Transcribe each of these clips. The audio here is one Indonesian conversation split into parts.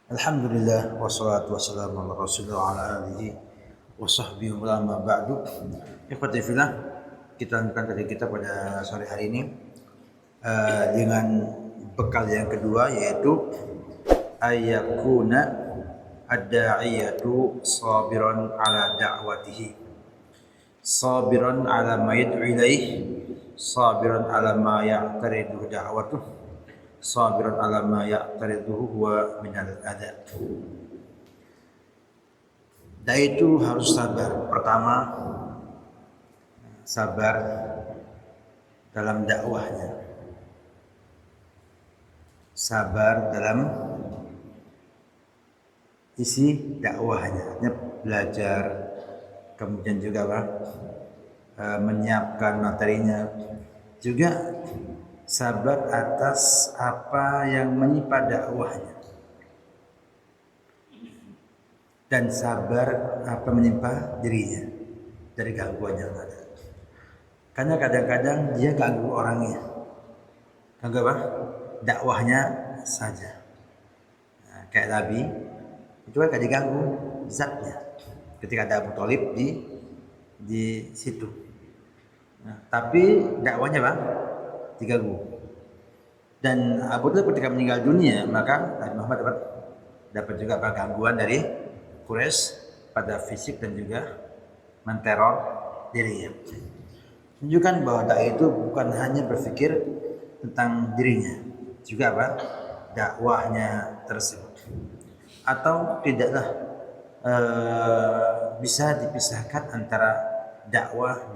Alhamdulillah wassalatu wassalamu ala Rasulillah wa ala alihi wa sahbihi wa ma ba'du. Ikhwati fillah, kita lanjutkan tadi kita pada sore hari ini dengan bekal yang kedua, yaitu ayyakuna ad-da'iyatu sabiran ala da'watihi, sabiran ala ma yad'u ilaih, sabiran ala ma ya'taridu da'watuh, sabiran ala ma ya'tariduhu huwa minal adab. Dai itu harus sabar. Pertama, sabar dalam dakwahnya, sabar dalam isi dakwahnya, belajar, kemudian juga menyiapkan materinya, juga sabar atas apa yang menimpa dakwahnya, dan sabar apa menimpa dirinya dari gangguan yang ada. Karena kadang-kadang dia ganggu orangnya, ganggu apa? Dakwahnya saja. Nah, kayak Nabi itu kan gak diganggu zatnya ketika ada Abu Thalib di situ. Nah, tapi dakwahnya diganggu. Dan Abu Thalib ketika meninggal dunia, maka Nabi Muhammad dapat juga gangguan dari Quraisy pada fisik dan juga menteror dirinya. Menunjukkan bahwa dai itu bukan hanya berpikir tentang dirinya, juga dakwahnya tersebut. Atau tidaklah bisa dipisahkan antara dakwah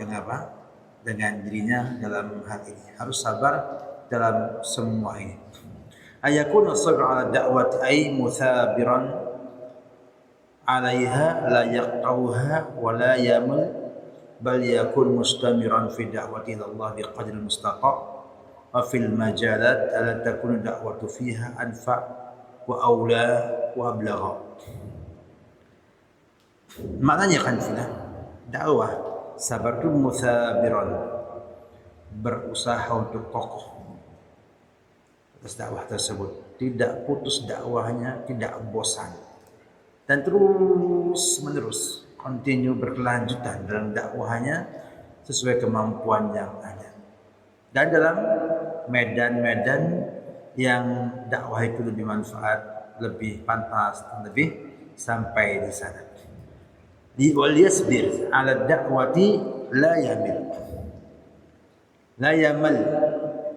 dengan dirinya dalam hal ini. Harus sabar dalam semua ini. Ayakun as-sabr ala da'wati ay muthabiran 'alaiha la yaqtauha wa la yamul bal yakun mustamiran fi da'wati ila Allah biqadri al-mustaqa wa fil majalat ala takunu da'watu fiha anfa wa aula wa ablagha. Maknanya kan dakwah sabar itu muthabiran, berusaha untuk kokoh atas dakwah tersebut, tidak putus dakwahnya, tidak bosan, dan terus menerus continue berkelanjutan dalam dakwahnya sesuai kemampuan yang ada. Dan dalam medan-medan yang dakwah itu lebih manfaat, lebih pantas, dan lebih sampai di sana. Wal yasbir ala da'wati la yamal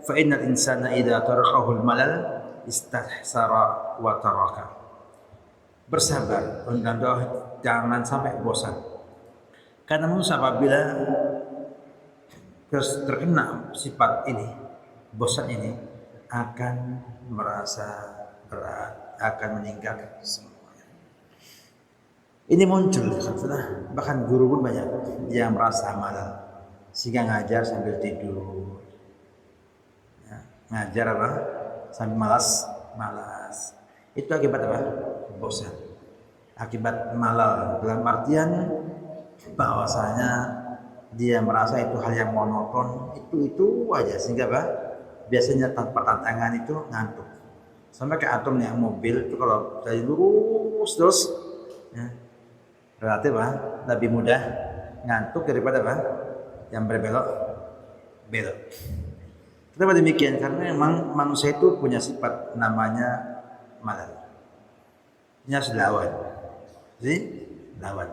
fa innal insana idza tarakahu al-malal istahsara wa taraka. Bersabar dan jangan sampai bosan. Karena manusia apabila terkena sifat ini, bosan ini, akan merasa berat, akan meninggalkan semuanya. Ini muncul, bahkan guru pun banyak yang merasa malas, sehingga ngajar sambil tidur, ngajar sambil malas. Itu akibat bosan, akibat malal, dalam artian bahwasanya dia merasa itu hal yang monoton, itu aja, sehingga biasanya tanpa tantangan itu ngantuk. Sampai ke atom yang mobil itu kalau dari lurus terus, relatif lebih mudah ngantuk daripada yang berbelok. Kenapa demikian? Karena memang manusia itu punya sifat namanya malal. Ini harus dilawan. Jadi lawan.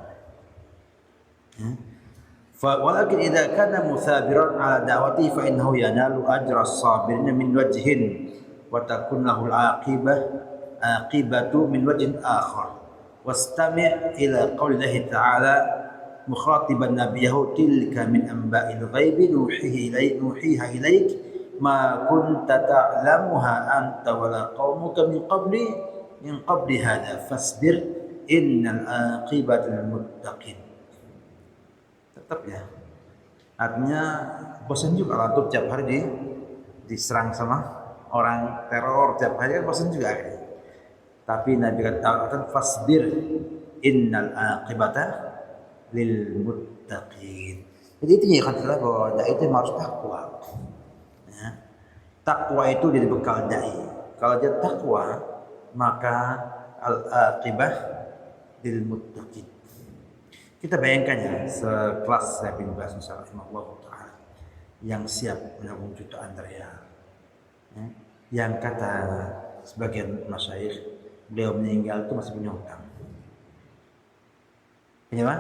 Walakin idza kana muthabiran ala da'wati fa innahu yanalu ajra as-sabirin min wajhin wa takun lahu al-aqibatu min wajhin akhar. Wastami' ila qaulihi ta'ala mukhatiban nabiyahu tilka min anba'il ghaibi nuhiha ilaik ma kunta ta'lamuha anta wala qaumuka min qabli hadha fasbir innal aqibata lil muttaqin. Tetap ya. Artinya bosan juga kalau tiap hari diserang sama orang teror, tiap hari kan bosan juga akhirnya. Tapi Nabi katakan fasbir innal aqibata lil muttaqin. Jadi itu ya katalah bahwa dai itu harus takwa. Ya. Takwa itu jadi bekal dai. Kalau dia takwa, maka al-aqibah lil muttaqin. Kita bayangkan ya, sekelas Syekh bin Baz rahimahullah taala yang siap menanggung jutaan real. Ya, yang kata sebagian masyayikh, beliau meninggal itu masih punya hutang. Punya apa?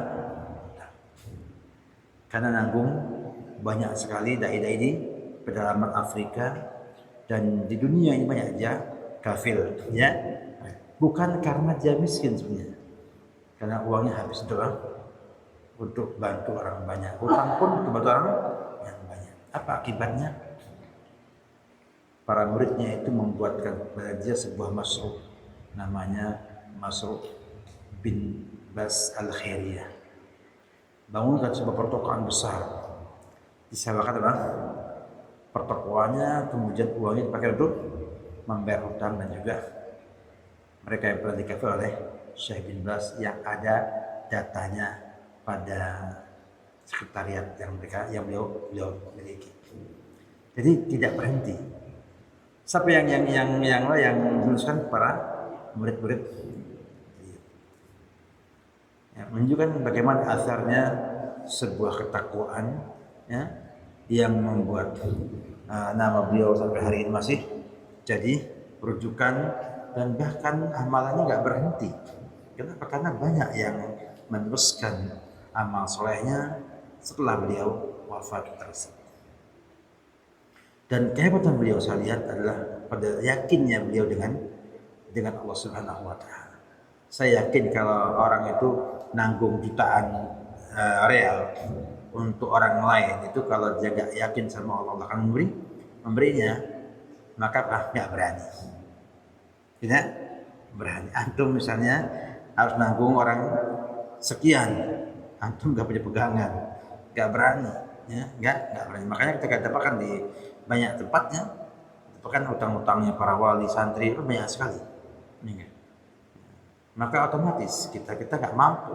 Karena nanggung banyak sekali dai-dai di pedalaman Afrika dan di dunia ini banyak aja kafir, ya. Bukan karena dia miskin sebenarnya, karena uangnya habis untuk bantu orang banyak. Hutang pun untuk bantu orang yang banyak. Apa akibatnya? Para muridnya itu membuatkan kepada dia sebuah masruh, namanya Masruh bin Baz al-Khairiyah. Bangunkan sebuah pertokoan besar, disewakan apa? Pertokoannya, kemudian uangnya dipakai untuk membayar hutang dan juga mereka yang pernah dikafir oleh Syekh bin Baz yang ada datanya pada sekretariat yang beliau miliki. Jadi tidak berhenti. Siapa yang menuliskan para murid-murid, ya, menunjukkan bagaimana asarnya sebuah ketakwaan, ya, yang membuat nama beliau sampai hari ini masih jadi rujukan dan bahkan amalannya nggak berhenti. Kenapa? Karena banyak yang meneruskan amal solehnya setelah beliau wafat tersebut. Dan kehebatan beliau saya lihat adalah pada yakinnya beliau dengan Allah Subhanahu wa taala. Saya yakin kalau orang itu nanggung jutaan real untuk orang lain, itu kalau dia gak yakin sama Allah akan memberinya, maka nggak berani. Tidak berani. Antum misalnya harus nanggung orang sekian, antum gak punya pegangan, gak berani, ya, gak berani. Makanya kita dapatkan di banyak tempatnya, bahkan hutang-hutangnya para wali santri itu banyak sekali. Maka otomatis kita gak mampu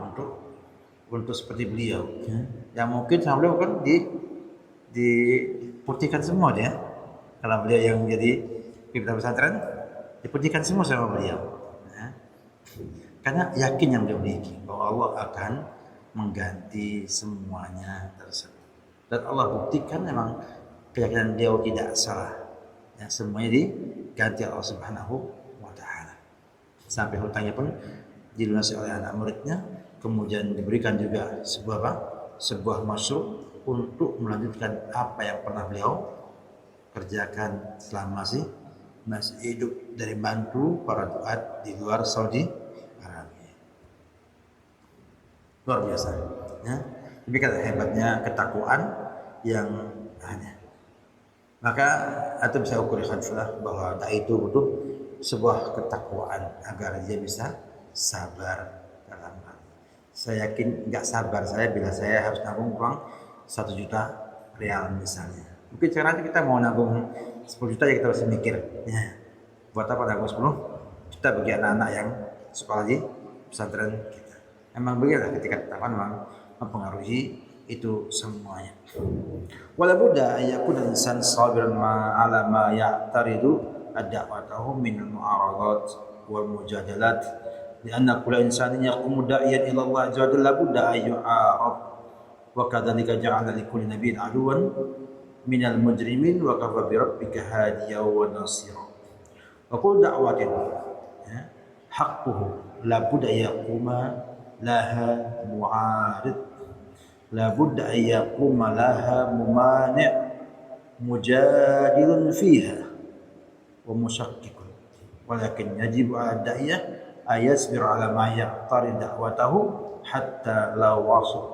untuk seperti beliau, ya. Yang mungkin sama beliau kan diputihkan semua dia. Kalau beliau yang menjadi pimpinan pesantren, diputihkan semua sama beliau, ya. Karena yakin yang beliau miliki bahwa Allah akan mengganti semuanya tersebut. Dan Allah buktikan memang keyakinan beliau tidak salah. Ya, semuanya diganti Allah Subhanahu wa taala. Sampai hutangnya pun dilunasi oleh anak muridnya, kemudian diberikan juga sebuah masuk untuk melanjutkan apa yang pernah beliau kerjakan selama masih hidup, dari bantu para duat di luar Saudi Arabia. Luar biasa, ya. Demikian hebatnya ketakwaan yang ada. Maka atau bisa ukur khanfullah bahwa dai itu butuh sebuah ketakwaan agar dia bisa sabar dalam hal. Saya yakin nggak sabar saya bila saya harus nabung uang 1 juta real misalnya. Mungkin sekarang kita mau nabung 10 juta ya kita harus mikir, ya, buat apa nabung 10 juta bagi anak-anak yang sekolah di pesantren kita. Emang beginilah ketika ketakwaan memang mempengaruhi itu semuanya. Wala budda yakun insan sabiran ala ma ya'taridu ad-da'watahu min al-mu'aradat wal mujadalat lianna kulla insanin yaqumu da'iyan ila Allah azza wa jalla budda ay yu'arad wa kadzalika ja'ala li kulli nabiyyin aduwan min al-mujrimin wa kafa bi rabbika hadiyan wa nasira. Wa kullu da'watin haqquhu la budda yaquma laha mu'arid la budda an yaquma laha mumani' mujadilun fiha wa mushakkikun walakin yajibu 'ala da'iyah ay yasbir 'ala ma yaqtari da'watahu hatta law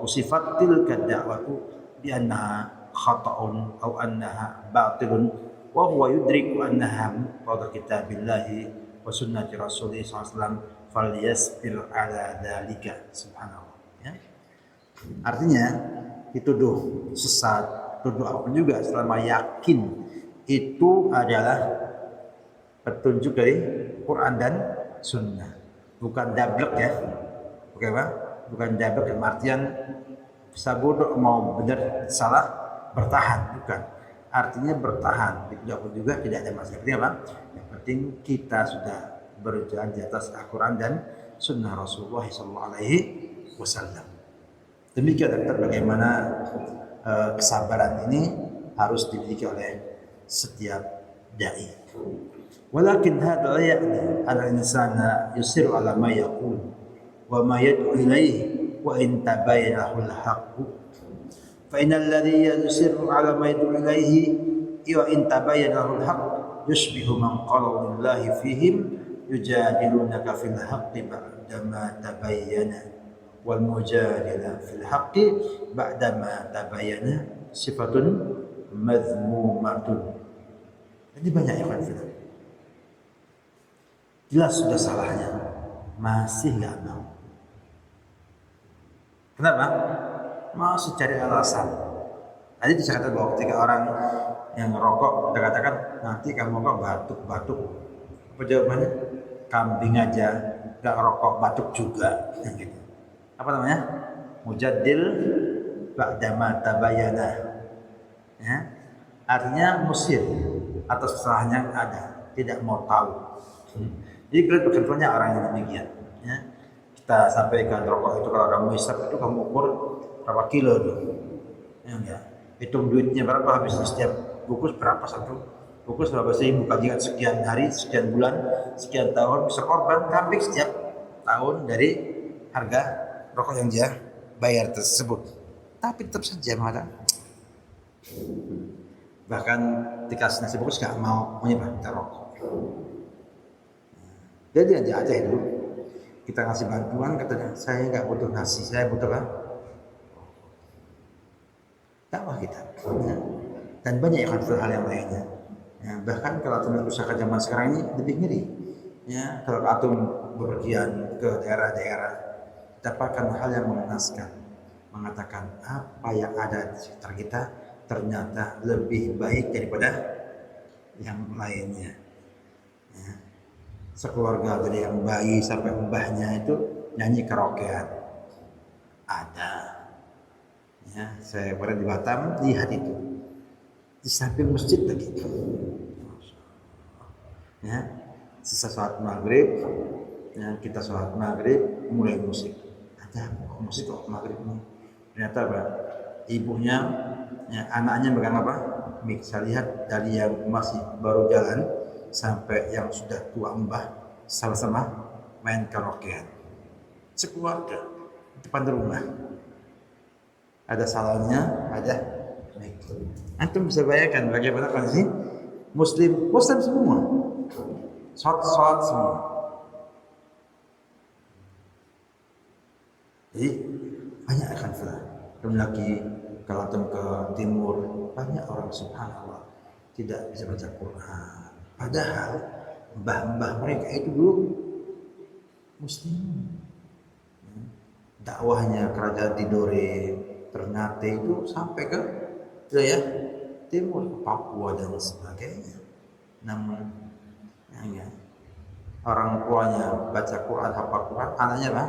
wasifat tilka da'watu bi annaha khata'un aw annaha batilun wa huwa yudriku annaha muqtada kitabillahi wa sunnati rasulih sallallahu alaihi wasallam falyasbir 'ala dzalika. Subhanallah, ya. Artinya dituduh sesat, tuduh apapun juga selama yakin itu adalah petunjuk dari Quran dan Sunnah, bukan dablek, ya. Oke, Pak? Bukan dablek dalam artian sabodok mau benar salah bertahan, bukan. Artinya bertahan, itu juga tidak ada masalah. Artinya apa? Yang penting kita sudah berjalan di atas Al-Quran dan Sunnah Rasulullah SAW. Demikian bagaimana kesabaran ini harus dimiliki oleh setiap dai. Walakin hadha la ya'ni al-insana yusiru ala ma yaqul wa ma yad'u ilayhi wa in tabayyana al-haqq. Fa innal ladhi yusirru ala ma yad'u ilayhi wa in tabayyana al-haqq yushbihu man qala lillahi fihim yujadilunaka fil haqqi ba'da ma tabayyana wal mujadila fil haqqi ba'da ma tabayyana sifatun madhmumatun. Jadi banyak ya kan film. Jelas sudah salahnya, masih nggak mau. Kenapa? Masih cari alasan. Tadi dikatakan bahwa ketika orang yang ngerokok, kita katakan nanti kamu kok batuk-batuk. Apa jawabannya? Kambing aja nggak rokok batuk juga. Gitu. Apa namanya? Mujadil ba'dama tabayana. Ya. Artinya musir atas kesalahannya ada, tidak mau tahu. Jadi kebetulannya orang yang demikian. Ya. Kita sampaikan rokok itu kalau kamu hisap itu kamu ukur berapa kilo tuh. Ya. Hitung duitnya berapa habis setiap bungkus berapa satu bungkus berapa sih, bukan ingat sekian hari, sekian bulan, sekian tahun bisa korban kambing setiap tahun dari harga rokok yang dia bayar tersebut. Tapi tetap saja malah bahkan dikasih nasi bungkus nggak mau menyebar rokok. Jadi aja itu kita ngasih bantuan, katanya saya nggak butuh nasi, saya butuh apa? Dakwah kita. Ya. Dan banyak hal yang lainnya. Ya, bahkan kalau teman usaha zaman sekarang ini lebih ngeri. Ya, kalau atum bepergian ke daerah-daerah, dapatkan hal yang mengenaskan, mengatakan apa yang ada di sekitar kita ternyata lebih baik daripada yang lainnya. Ya. Sekeluarga dari yang bayi sampai mbahnya itu nyanyi karaokean. Ada. Ya, saya pernah di Batam lihat itu. Di samping masjid lagi. Ya, setelah sholat maghrib, ya, kita sholat maghrib mulai musik. Ada musik kok maghrib ini. Ternyata apa? Ibunya, ya, anaknya megang apa? Mik. Saya lihat dari yang masih baru jalan sampai yang sudah tua mbah sama-sama main karaokean. Sekeluarga di depan rumah. Ada salonnya, ada mic. Antum bisa bayangkan bagaimana kondisi Muslim semua. Sholat semua. Jadi banyak akan salah. Belum lagi kalau ke timur banyak orang subhanallah tidak bisa baca Quran. Padahal mbah-mbah mereka itu dulu Muslim. Dakwahnya kerajaan Tidore, Ternate itu sampai ke wilayah timur, Papua dan sebagainya. Namun ya, orang tuanya baca Quran, hafal Quran, anaknya apa?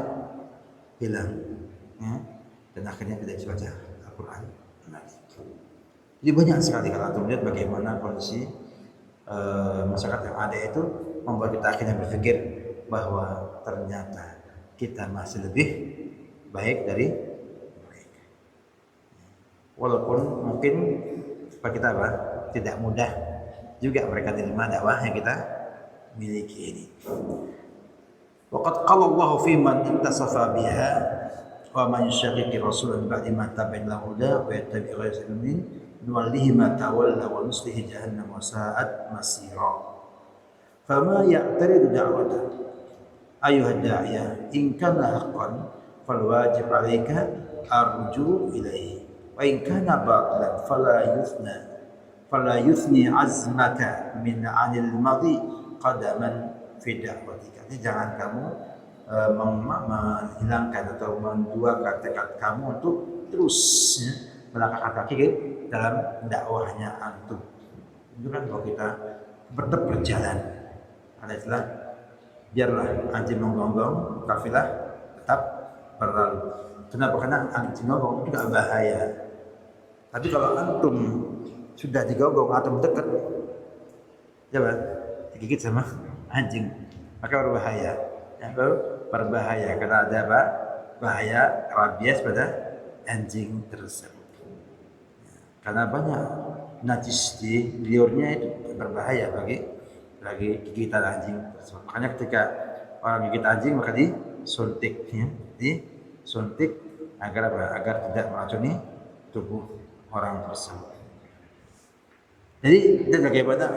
Hilang. Ya, dan akhirnya tidak bisa baca Al-Quran lagi. Jadi banyak sekali kalau kita melihat bagaimana kondisi masyarakat yang ada itu membuat kita akhirnya berpikir bahwa ternyata kita masih lebih baik dari mereka. Walaupun mungkin bagi kita apa? Tidak mudah juga mereka terima dakwah yang kita miliki ini. Waqad qala Allah fi man intasafa biha wa man yushaqiqi rasulan ba'da ma tabayyana huda wa yattabi' ghayra sabilin nuwallihi ma tawalla wa nuslihi jahannam wa sa'at masira. Fama ya'taridu da'wata ayuha da'iya in kana haqqan fal wajib 'alaika arju ilaihi wa in kana batilan fala yuthni azmaka min 'anil madhi qadaman fi da'watika. Jadi jangan kamu menghilangkan atau menduakan tekad kamu untuk terus melangkahkan kaki dalam dakwahnya antum. Itu kan kalau kita tetap berjalan. Ada istilah biarlah anjing menggonggong, kafilah tetap berlalu. Kenapa? Karena anjing menggonggong itu tidak bahaya. Tapi kalau antum sudah digonggong atau dekat, coba digigit sama anjing. maka berbahaya. Ya, berbahaya karena ada apa? Bahaya rabies pada anjing tersebut. Karena banyak najis di liurnya itu berbahaya bagi gigitan anjing tersebut. Makanya ketika orang gigit anjing maka disuntik, ya, disuntik agar tidak meracuni tubuh orang tersebut. Jadi dan bagaimana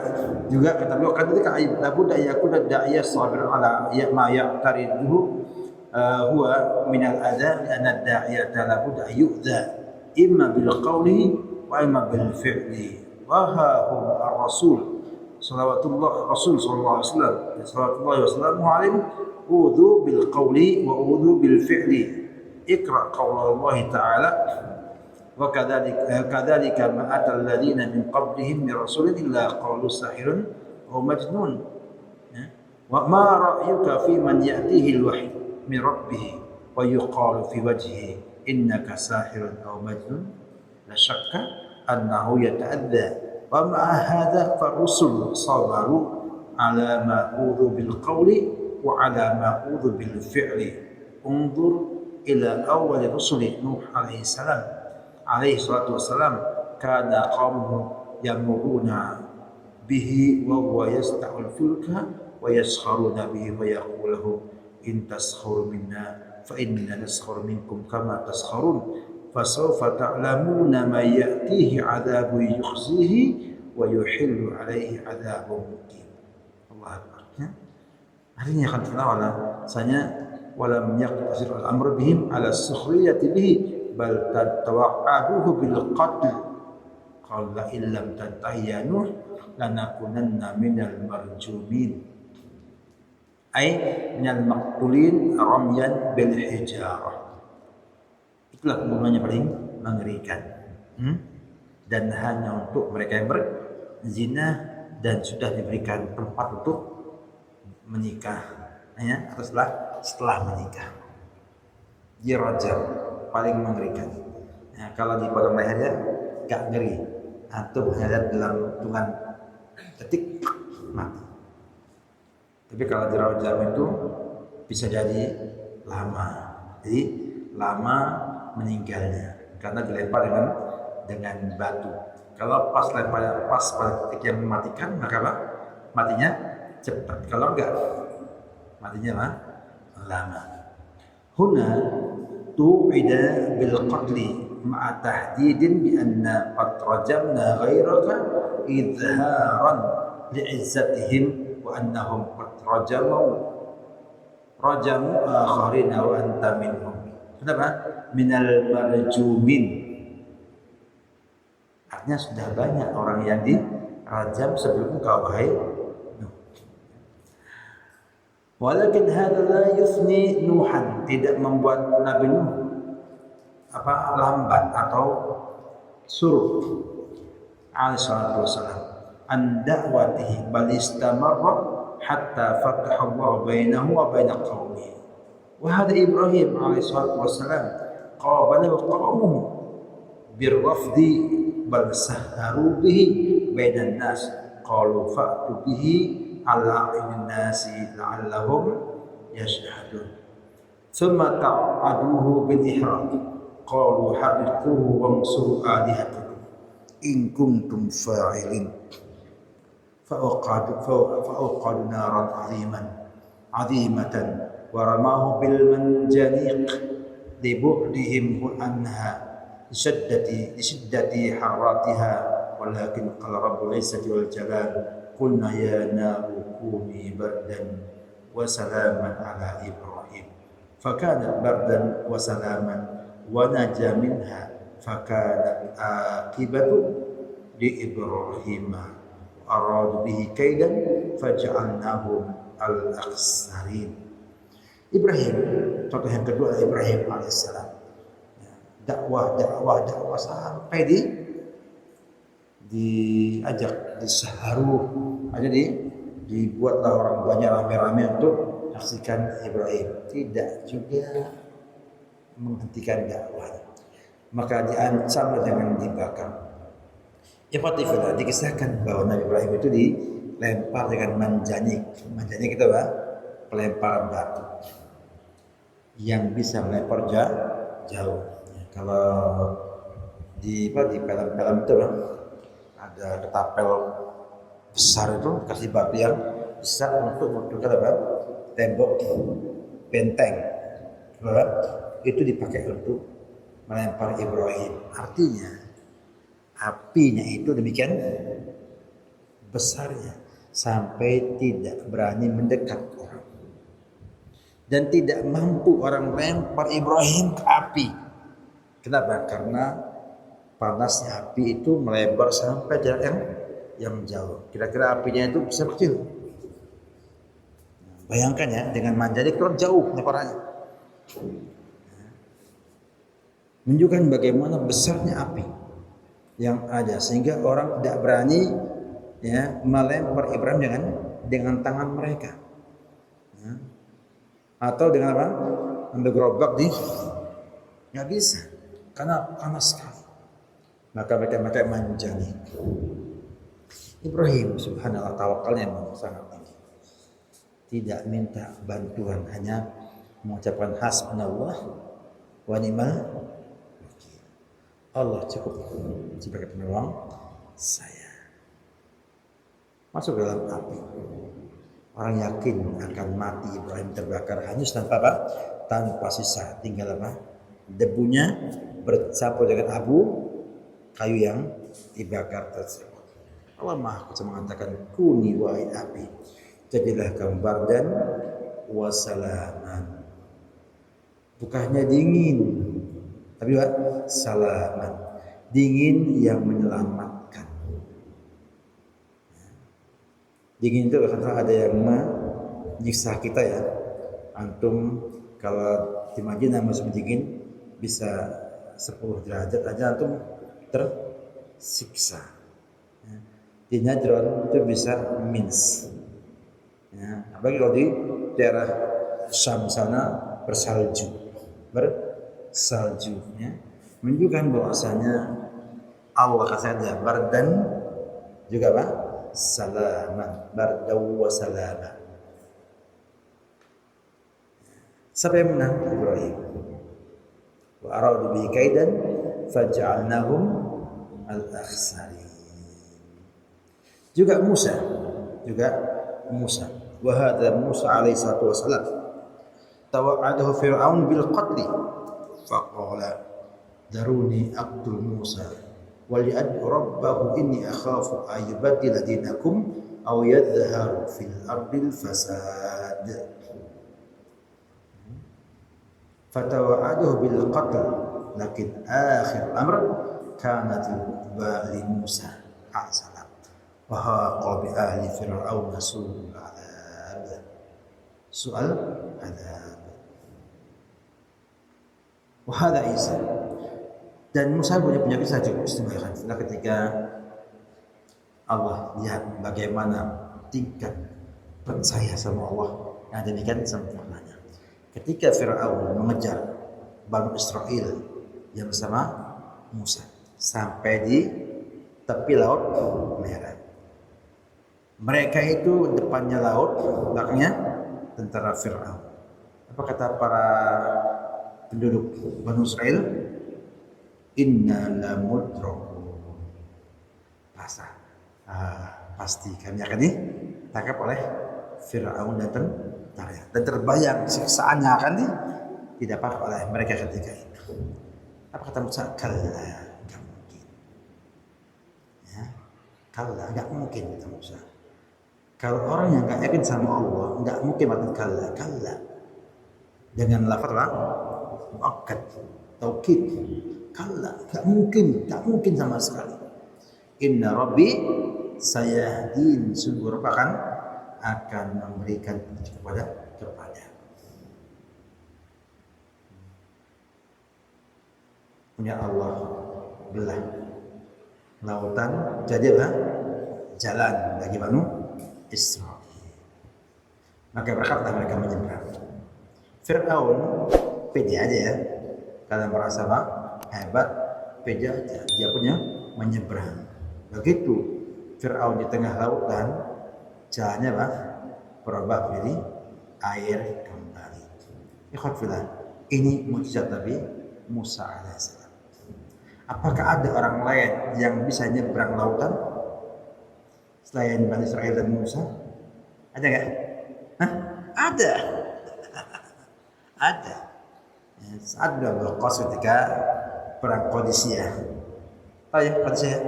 juga kata beliau kan ketika labud yakun da'iyah sabir ala ma yaqtariduhu huwa min al-adha anna ad-da'iyata labud yu'dha imma bil qawli wa imma bil fi'li wa hum ar-rasul sallallahu alaihi wasallam udhu bil qawli wa udhu bil fi'li ikra qawla Allah ta'ala وكذلك ما أتى الذين من قبلهم من رسول إلا قالوا ساحر أو مجنون وما رأيك في من يأتيه الوحي من ربه ويقال في وجهه إنك ساحر أو مجنون لا شك أنه يتأذى ومع هذا فالرسل صبروا على ما أوذوا بالقول وعلى ما أوذوا بالفعل انظر إلى أول رسل نوح عليه السلام عليه الصلاة والسلام كان قومه يمرون به وهو يصنع الفلك ويسخرون به ويقول له إن تسخروا منا فإننا نسخر منكم كما تسخرون فسوف تعلمون ما يأتيه عذاب يخزيه ويحل عليه عذاب مقيم. الله أكبر. Artinya akan terlalu bahasanya walam yaqtasir al-amr bihim ala sukhriyati bihi bal tawa'aduhu bil qatl qala illam tantahi ya nuh lanakunanna minal marjumin ay minal maqtulin ramyan bil hijarah. Itulah pembunuhannya paling mengerikan. Dan hanya untuk mereka yang berzina dan sudah diberikan tempat untuk menikah, ya, atau setelah menikah. Dirajam paling mengerikan. Ya, kalau di potong lehernya gak ngeri, antum hanya lihat dalam hitungan detik mati. Tapi kalau dirajam itu bisa jadi lama. Jadi lama meninggalnya karena dilempar dengan batu. Kalau pas lemparnya pas pada titik yang mematikan maka apa? Matinya cepat. Kalau enggak matinya lama. Huna tu'ida bil qatli ma'a tahdidin bi anna qad rajamna ghairaka idharan li'izzatihim wa annahum qad rajamu akharina wa anta minhum. Kenapa? Minal marjumin. Artinya sudah banyak orang yang dirajam sebelum kau wahai Nuh. Walakin hadza la yusni Nuhan, tidak membuat Nabi Nuh lambat atau surut alaihi salatu wasalam an da'watihi bal istamarra hatta fataha Allah bainahu wa bain qaumihi. Wa hadha Ibrahim alaihi salatu wasalam qabala qaumuhu birrafdi bal saharu bihi bainan nas qalu fa'tu bihi ala a'yunin nasi la'allahum yashhadun thumma ta'aduhu bil ihraq qalu harriquhu wansuru alihatakum in kuntum fa'ilin fa'uqadu naran 'azimatan wa ramahu bil manjaniq libu'dihim anha لشدة حرارتها ولكن قال رب العزة والجلال قلنا يا نار كوني بردا وسلاما على إبراهيم فكانت بردا وسلاما ونجا منها فكانت عاقبة لإبراهيم وأرادوا به كيدا فجعلناهم الأخسرين. Ibrahim, contoh yang kedua adalah Ibrahim alaihissalam. Dakwah sampai diajak disaharu aja dibuatlah orang banyak rame-rame untuk saksikan Ibrahim, tidak juga menghentikan dakwahnya, maka diancam dengan dibakar. Ikhwatifillah, dikisahkan bahwa Nabi Ibrahim itu dilempar dengan manjanik itu apa? pelemparan batu yang bisa melempar jauh. Ya, kalau di film-film itu ada ketapel besar itu kasih batu yang bisa untuk menentukan tembok benteng. Itu dipakai untuk melempar Ibrahim. Artinya apinya itu demikian besarnya sampai tidak berani mendekat orang dan tidak mampu orang melempar Ibrahim ke api. Kenapa? Karena panasnya api itu melebar sampai jarak yang jauh. Kira-kira apinya itu bisa kecil. Bayangkan ya, dengan manjanya keluar jauh lemparannya. Menunjukkan bagaimana besarnya api yang ada sehingga orang tidak berani ya melempar Ibrahim dengan tangan mereka. Ya. Atau dengan apa? Ambil gerobak nggak bisa karena panas sekali. Maka mereka manjani. Ibrahim subhanallah tawakalnya memang sangat tinggi. Tidak minta bantuan, hanya mengucapkan hasbunallah wa ni'mal wakil. Allah cukup sebagai penolong saya. Masuk dalam api. Orang yakin akan mati. Ibrahim terbakar hanyut tanpa apa? Tanpa sisa. Tinggal apa? Debunya bercampur dengan abu kayu yang dibakar tersebut. Allah Maha Kuasa mengatakan kuni wahai api, jadilah kamu bardan wasalaman. Bukannya dingin, tapi salaman, dingin yang menyelamatkan. Dingin itu karena ada yang menyiksa kita ya. Antum kalau di Madinah musim dingin bisa 10 derajat aja antum tersiksa. Di Najran itu bisa minus. Ya, apalagi kalau di daerah Syam sana bersalju, ya. Menunjukkan bahwasanya Allah kasih ada bardan juga apa? Salaman, bardaw wa salama. Siapa yang menang? Ibrahim. Wa aradu bi kaidan faj'alnahum al-akhsarin. Juga Musa. Wa hadza Musa alaihi salatu wasalam tawa'adahu Fir'aun bil qatl faqala daruni aqtul Musa wa li'ad'u rabbahu inni akhafu an yubaddila dinakum aw yadhharu fil ardil fasad. Fatawa'adahu bil qatl lakin akhir amr kanat li Musa alaihi وهاق بأهل فرعون سوء العذاب وهذا عيسى. Dan Musa punya kisah cukup istimewa ketika Allah lihat bagaimana tingkat percaya sama Allah yang demikian sempurnanya. Ketika Fir'aun mengejar Bani Israel yang bersama Musa sampai di tepi laut Merah. Mereka itu depannya laut, belakangnya tentara Fir'aun. Apa kata para penduduk Bani Israel? Inna lamudrakun. Pasti kami akan ditangkap oleh Fir'aun dan tentaranya. Dan terbayang siksaannya akan didapat oleh mereka ketika itu. Apa kata Musa? Kalla, enggak mungkin. Ya, kalla, enggak mungkin kata Musa. Kalau orang yang enggak yakin sama Allah, enggak mungkin mengatakan kalla. Dengan lafaz muakkad, taukid. Kalla, enggak mungkin sama sekali. Inna Rabbi sayahdin, sungguh akan memberikan petunjuk kepada. Punya Allah belah lautan jadilah jalan bagi Bani Israel. Maka berkata mereka menyeberang. Fir'aun pede aja ya, karena merasa hebat, pede aja. Dia punya menyeberang. Begitu Fir'aun di tengah lautan, jalannya berubah menjadi air kembali. Ikhwatilah, ini mukjizat Nabi Musa alaihissalam. Apakah ada orang lain yang bisa nyebrang lautan selain Bani Israel dan Musa? Ada nggak? Hah? Ada. Ada. Saat bin Waqqas ketika perang Qadisiyah. Tahu ya Qadisiyah?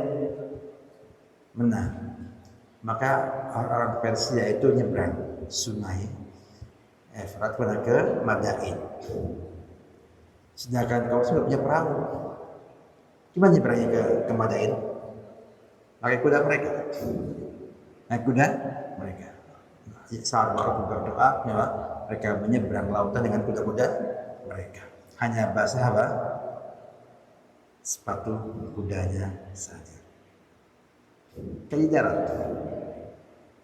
Menang. Maka orang Persia itu nyebrang sungai Efrat ke Madain. Sedangkan kaum sudah punya perahu. Gimana nyebrangnya ke Madain? Pakai kuda mereka. Naik kuda mereka. Saat mereka berdoa, mereka menyeberang lautan dengan kuda-kuda mereka. Hanya basah apa? Sepatu kudanya saja. Kayak darat.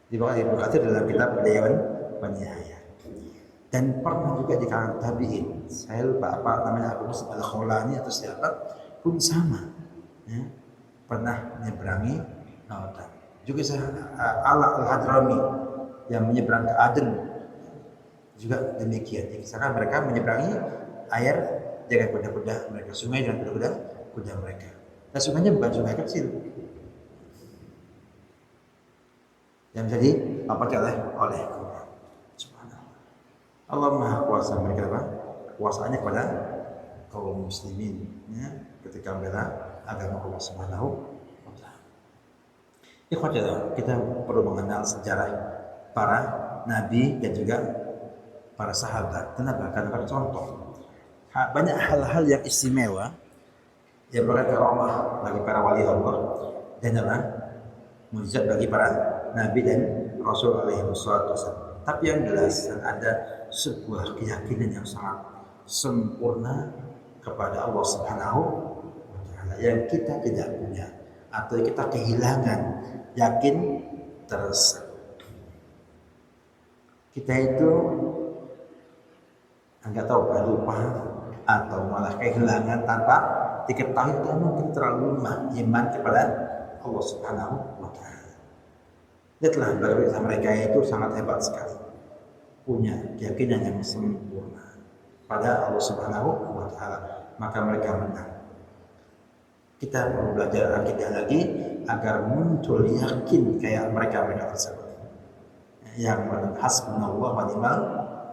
Di bawah Ibnu Katsir dalam kitab Dewan Penihaya. Dan pernah juga di kalangan tabi'in, saya lupa apa namanya, Abu Muslim Al-Khawlani atau siapa pun sama, ya, pernah menyeberangi lautan. Juga Ala Al-Hadrami yang menyeberang ke Aden juga demikian. Misalkan mereka menyeberangi air dengan kuda-kuda mereka, sungai dengan kuda mereka. Dan sungainya bukan sungai kecil, yang jadi apa oleh Quran. Subhanallah. Allah Maha Kuasa mereka apa? Kuasanya kepada kaum muslimin, ya, ketika membela agama Allah Subhanahu wa taala. Ikhwatillah, kita perlu mengenal sejarah para nabi dan juga para sahabat. Kenapa? Karena ada contoh. Banyak hal-hal yang istimewa yang berkat rahmah bagi para wali Allah dan adalah mujizat bagi para nabi dan rasul alaihi wasallam. Tapi yang jelas ada sebuah keyakinan yang sangat sempurna kepada Allah Subhanahu wa taala yang kita tidak punya atau kita kehilangan, yakin tersebut. Kita itu enggak tahu lupa atau malah kehilangan tanpa diketahui, atau mungkin terlalu lemah iman kepada Allah Subhanahu wa taala. Lihatlah bagaimana mereka itu sangat hebat sekali, punya keyakinan yang sempurna pada Allah Subhanahu wa taala, maka mereka menang. Kita perlu belajar akidah lagi agar muncul yakin kayak mereka tersebut. Yang hasbunallah wa ni'mal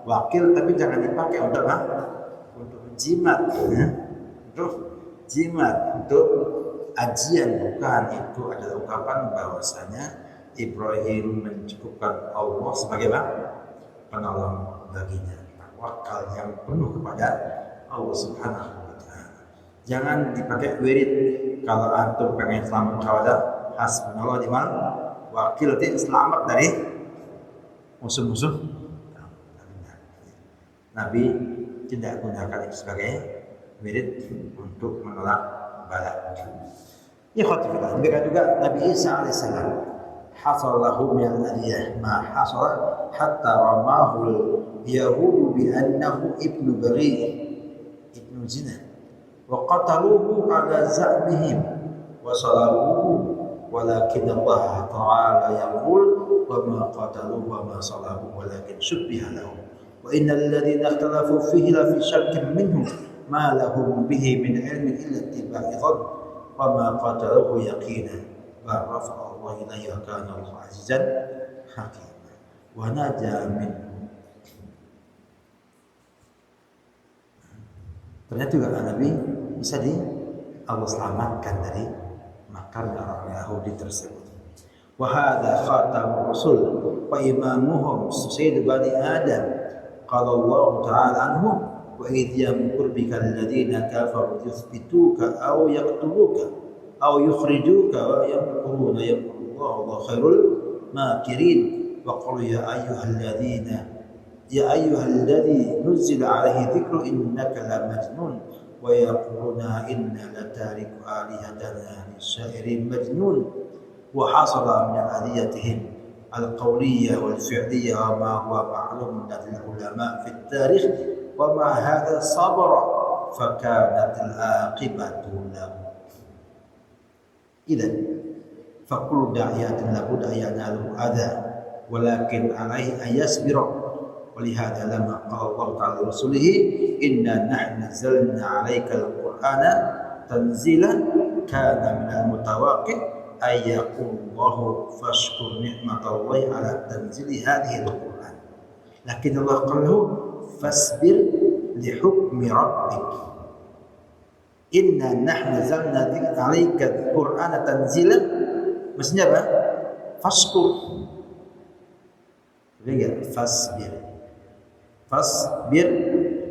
wakil, tapi jangan dipakai untuk jimat, ya. Untuk jimat, untuk ajian, bukan. Itu adalah ungkapan bahwasanya Ibrahim mencukupkan Allah sebagai penolong baginya, tawakal yang penuh kepada Allah Subhanahu wa taala. Jangan dipakai wirid kalau antum pengen selamat kepada hasbunallah wa ni'mal wakil, selamat dari musuh-musuh. Nabi tidak gunakan itu sebagai wirid untuk menolak bala. Ya khatifillah. Demikian juga Nabi Isa alaihissalam, hasalahu min al-aliyah ma hasala hatta ramahu al-yahud bi annahu ibnu baghi, ibnu zina, wa qataluhu ala za'mihim wa salabuhu, walakin Allah ta'ala yaqul wa ma qataluhu wa ma salabuhu walakin syubbiha lahum wa innal ladzina ikhtalafu fihi la fi syakkin minhu ma lahum bihi min ilmin illa ittiba'i dhann wa ma qataluhu yaqinan wa rafa'a Allah ilayhi wa kana Allahu azizan hakima wa naja minhu. Ternyata juga Nabi bisa Allah selamatkan dari makarnya orang Yahudi tersebut. Wa hadza khatamur rasul wa imamuhum sayyid bani Adam. Qala Allah Ta'ala anhu wa idh yamkur bika alladhina kafaru yuthbituka aw yaqtuluka aw yukhrijuka wa yamkuruna yamkurullahu wa khairul makirin wa qul ya ayyuhalladhi nuzila alaihi dhikru innaka la majnun wa yaquluna inna latariku alihatana lisairin majnun wa hasala min aliyatihim al-qawliyah wal-fi'liyah wa ma huwa ma'lum dari ulama fi tarikh wa ma hadha sabra fa kanat al-aqibatu lahu. Idzan fa kullu da'iyatin lahu da'iyana lahu adha walakin alaihi ayasbira Walihada lama qala Allah ta'ala rasulihi inna nahnu nazzalna 'alaikal qur'ana tanzila kana minal mutawaqqi ayyaqullahu fashkur ni'matallahi 'ala tanzili hadhihi al-qur'an. Lakin Allah qala fasbir li hukmi rabbik. Inna nahnu nazzalna 'alaikal qur'ana tanzila. Maksudnya apa? Fashkur. Lihat fasbir. Fasbir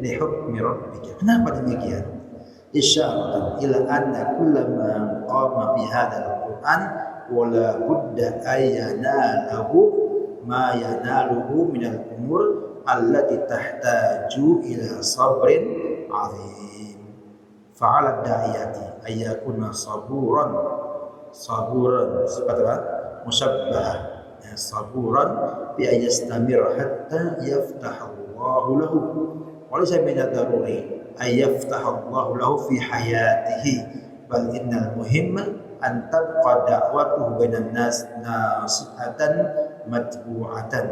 li hukmi rabbika. Kenapa demikian? Isyaratan ila anna kullama qama bi hadzal Qur'an wala budda ayyanalahu ma yanaluhu min al-umur allati tahtaju ila sabrin 'azim. Fa'ala da'iyati ayyakuna saburan sifat apa? Musyabbah. Ya, saburan bi ayyastamir hatta yaftahu Allahu lahu wa laysa min ad-daruri ay yaftahu Allahu lahu fi hayatihi bal innal muhimma an tabqa da'watuhu bainan nas nasihatan matbu'atan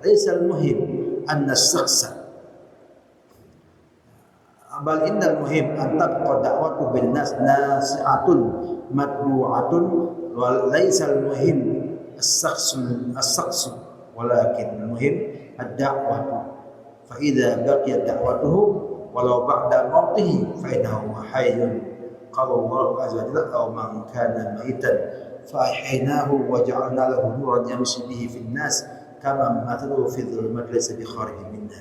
laysa al-muhim anna as-shakhsa bal innal muhim an tabqa da'watuhu bainan nas nasihatun matbu'atun wa laysa al-muhim as-shakhsu walakin al-muhim ad-da'watu fa idza baqiyat da'watuhu walau ba'da mautihi fa innahu hayyun qala Allah azza wa jalla aw man kana maitan fa ahyaynahu wa ja'alna lahu nuran yamshi bihi fin nas kama mathaluhu fi dhulumati laysa bi kharij minha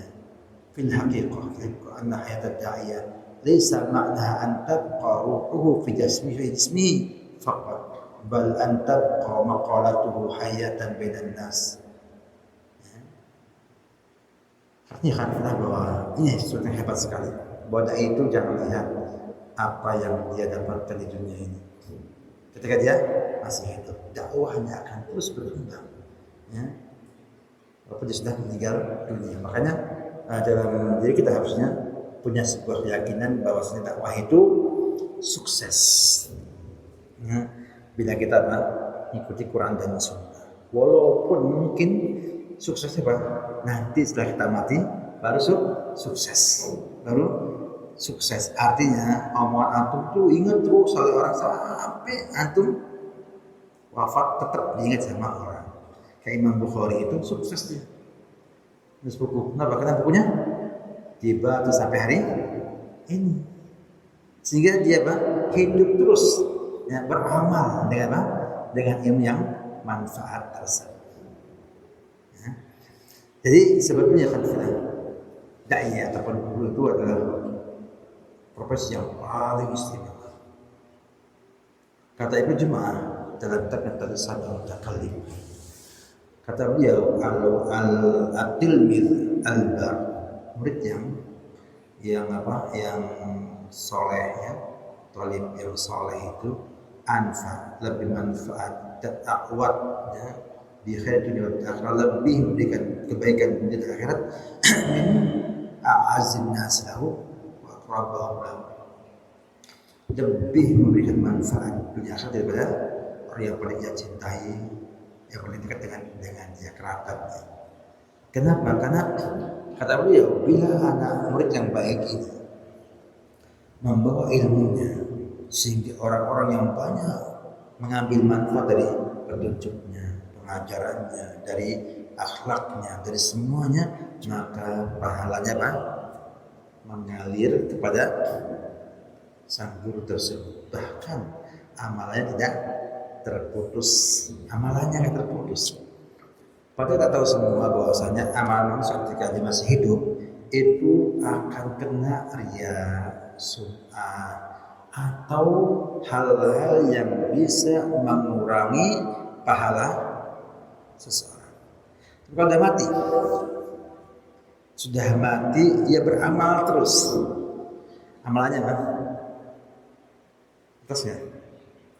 fil haqiqah anna hayat ad-da'iya laysa ma'naha an tabqa ruhuhu fi jismihi faqat bal an tabqa maqalatuhu hayatan bainan nas. Artinya kan bahwa ini sesuatu yang hebat sekali. Bahwa dai itu jangan lihat apa yang dia dapatkan di dunia ini. Ketika dia masih hidup, dakwahnya akan terus berkembang. Ya. Walaupun dia sudah meninggal dunia. Makanya dalam diri kita harusnya punya sebuah keyakinan bahwasanya dakwah itu sukses. Ya. Bila kita mengikuti Quran dan Sunnah. Walaupun mungkin suksesnya apa? Nanti setelah kita mati baru sukses. Baru sukses. Artinya omongan antum tuh ingat terus oleh orang sampai antum wafat tetap diingat sama orang. Kayak Imam Bukhari itu sukses dia. Terus buku. Kenapa? Karena bukunya tiba tuh sampai hari ini. Sehingga dia hidup terus ya, beramal dengan apa? Dengan ilmu yang manfaat tersebut. Jadi sebetulnya kan dai ataupun guru itu adalah profesi yang paling istimewa. Kata Ibnu Jum'ah dalam kitabnya Tadrisan al-Mutakallim. Kata beliau al-tilmid al-bar, murid yang soleh ya, talib yang soleh itu anfa, lebih manfaat dan akwat ya. Di akhirat dunia dan akhirat lebih memberikan kebaikan dunia dan akhirat min a'azzin nas lahu wa aqrabahum lahu, lebih memberikan manfaat dunia akhirat daripada orang yang paling dia cintai, yang paling dekat dengan dia kerabatnya. Kenapa? Karena kata beliau, bila anak murid yang baik itu membawa ilmunya sehingga orang-orang yang banyak mengambil manfaat dari petunjuknya, pengajarannya, dari akhlaknya, dari semuanya, maka pahalanya mengalir kepada sang guru tersebut. Bahkan amalannya tidak terputus. Amalannya tidak terputus. Padahal kita tahu semua bahwasanya amalan manusia ketika dia masih hidup itu akan kena riya, sum'ah, atau hal-hal yang bisa mengurangi pahala seseorang. Kalau sudah mati, dia beramal terus. Amalannya apa? Ikhlas ya?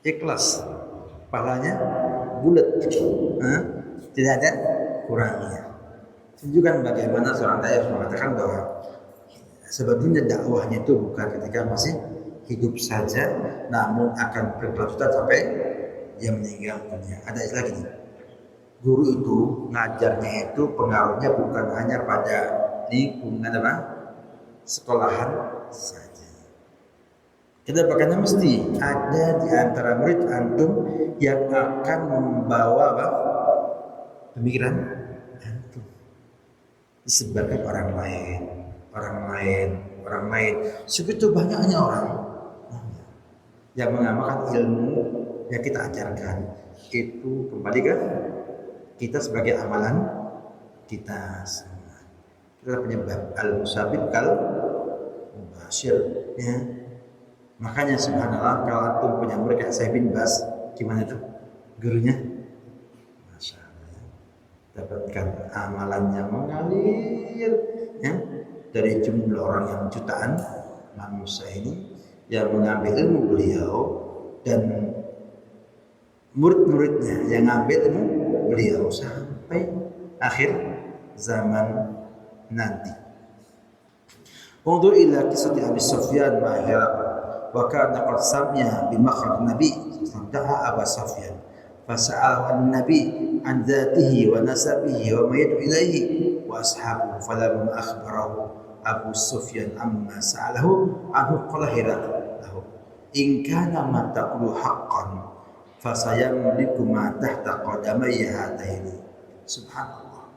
Ikhlas. Pahalanya bulat. Tidak ada kurangnya. Tunjukkan bagaimana seorang dai mengatakan bahwa sebetulnya dakwahnya itu bukan ketika masih hidup saja, namun akan berkelanjutan sampai dia meninggal dunia. Ada istilah gini, Guru itu ngajarnya itu pengaruhnya bukan hanya pada lingkungan apa? Sekolahan saja. Kita karena mesti ada di antara murid antum yang akan membawa apa? Pemikiran antum disebarkan orang lain, orang lain, orang lain. Segitu banyaknya orang yang mengamalkan ilmu yang kita ajarkan itu kembali ke kita sebagai amalan kita semua. Kita penyebab al-musabib kal mubashir ya. Makanya subhanallah kalau antum punya murid kayak saya bin Bas, gimana tuh gurunya? Masya Allah, dapatkan amalannya mengalir ya, dari jumlah orang yang jutaan manusia ini yang mengambil ilmu beliau dan murid-muridnya yang ngambil ilmu beliau sampai akhir zaman nanti. Undur ila kisah Abi Sufyan ma Hiraql wa kana qad samia bi makhraj Nabi da'a Abu Sufyan fasa'alahu an-Nabi an dhatihi wa nasabihi wa ma yad'u ilayhi wa ashabuhu falamma akhbarahu Abu Sufyan amma sa'alahu anhu qala Hiraql lahu in kana ma taqulu haqqan fasayamliku ma tahta qadamayya hataini. Subhanallah,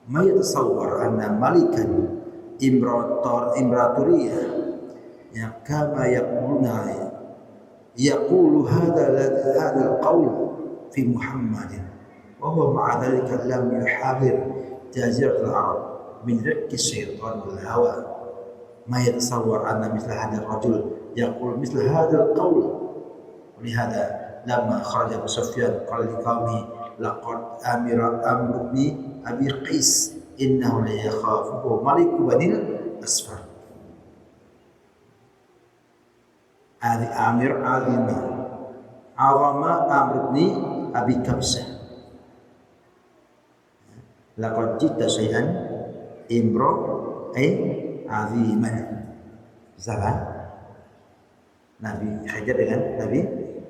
ma yatasawwar anna malikan imraturiyah ya kama yaqulu hadha al-qawl fi Muhammadin wa huwa ma'a dhalika lam yuhadir jazirat al-arab min rakki syaitan wal hawa. Ma yatasawwar anna mithla hadha ar-rajul yaqul mithla hadha al-qawl lihada lama kharaja Abu Sufyan qala liqaumi laqad amira Amr bin Abi Qais innahu la yakhafu maliku banil asfar. Adi Amir azima Amr bin Abi Kabsah laqad jita syai'an imro aziman. Salah Nabi Hajar dengan Nabi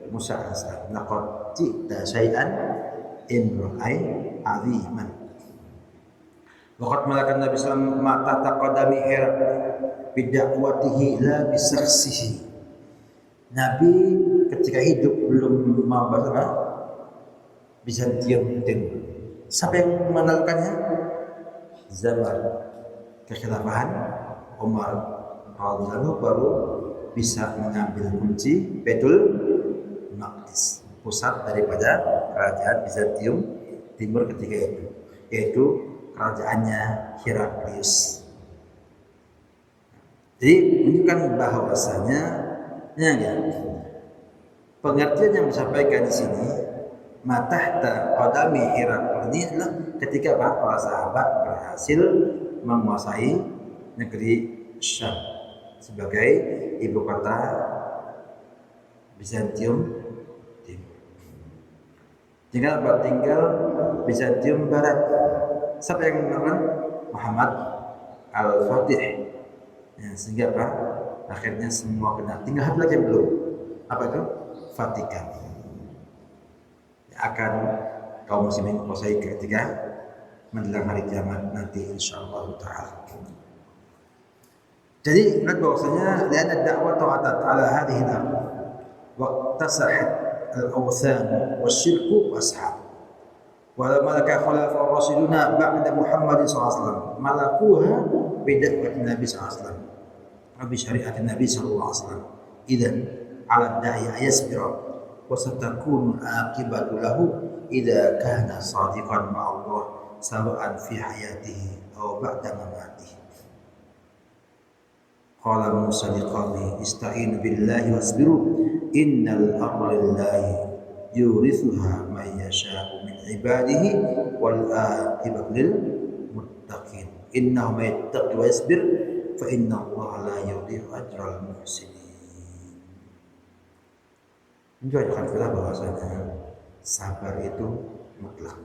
Musa as-salam laqad jita syai'an imro aziman. Waqad malakan Nabi sallallahu mata taqadami Hiraq bidakwatihi la bisakhsihi. Nabi ketika hidup belum membahas Bizantium Timur. Siapa yang menentukannya? Zaman kekhilafahan Umar radhiyallahu baru bisa mengambil kunci Baitul Maqdis, pusat daripada kerajaan Bizantium Timur ketika itu, yaitu kerajaannya Heraklius. Jadi menunjukkan bahwasanya pengertian yang disampaikan di sini matahta qadami Heraklius ini adalah ketika para sahabat berhasil menguasai negeri Syam sebagai ibu kota Bizantium Timur. Tinggal Bizantium Barat. Siapa yang menang? Muhammad Al-Fatih. Ya, sehingga apa? Akhirnya semua benar. Tinggal satu lagi belum. Apa itu? Vatikan. Ya, akan kaum muslimin menguasai ketika menjelang hari kiamat nanti insyaallah taala. Jadi ingat bahwasanya lihat dakwah ta'atat ala hadhihi al-ard wa tasahat al-awthan wasyirku washab. Wa malaka khulafa ar-rasuluna ba'da Muhammad sallallahu alaihi wasallam malakuha bidakwati Nabi sallallahu alaihi wasallam wa bi syari'ati Nabi sallallahu alaihi wasallam. Idzan 'ala ad-da'i ayasbira wa satakunu aqibatu lahu idza kana sadiqan ma'a Allah sawa'an fi hayatihi aw ba'da mamatihi. Qala Musa liqaumihi ista'inu billahi wasbiru innal amra lillahi yurithuha man yasha'u min ibadihi wal aqibatu lil muttaqin innahu may yattaqi wa yasbir fa inna Allaha la yudhi'u ajral muhsinin. Menunjukkan pula bahwasanya sabar itu mutlak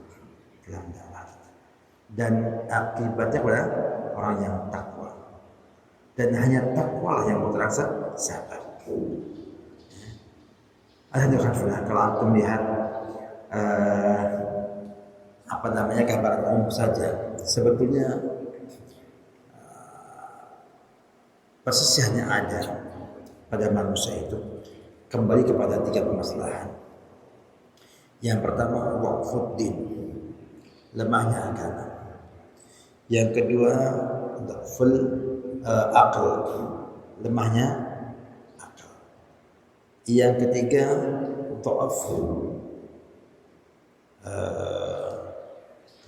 dalam dakwah dan akibatnya pada orang yang takwa. Dan hanya takwa yang terasa sabar. Alhamdulillah kalau antum lihat gambaran umum saja. Sebetulnya persisihannya ada pada manusia itu kembali kepada 3 permasalahan. Yang pertama waqfuddin, lemahnya agama. Yang kedua dhaful akal, lemahnya akal. Yang ketiga dhaf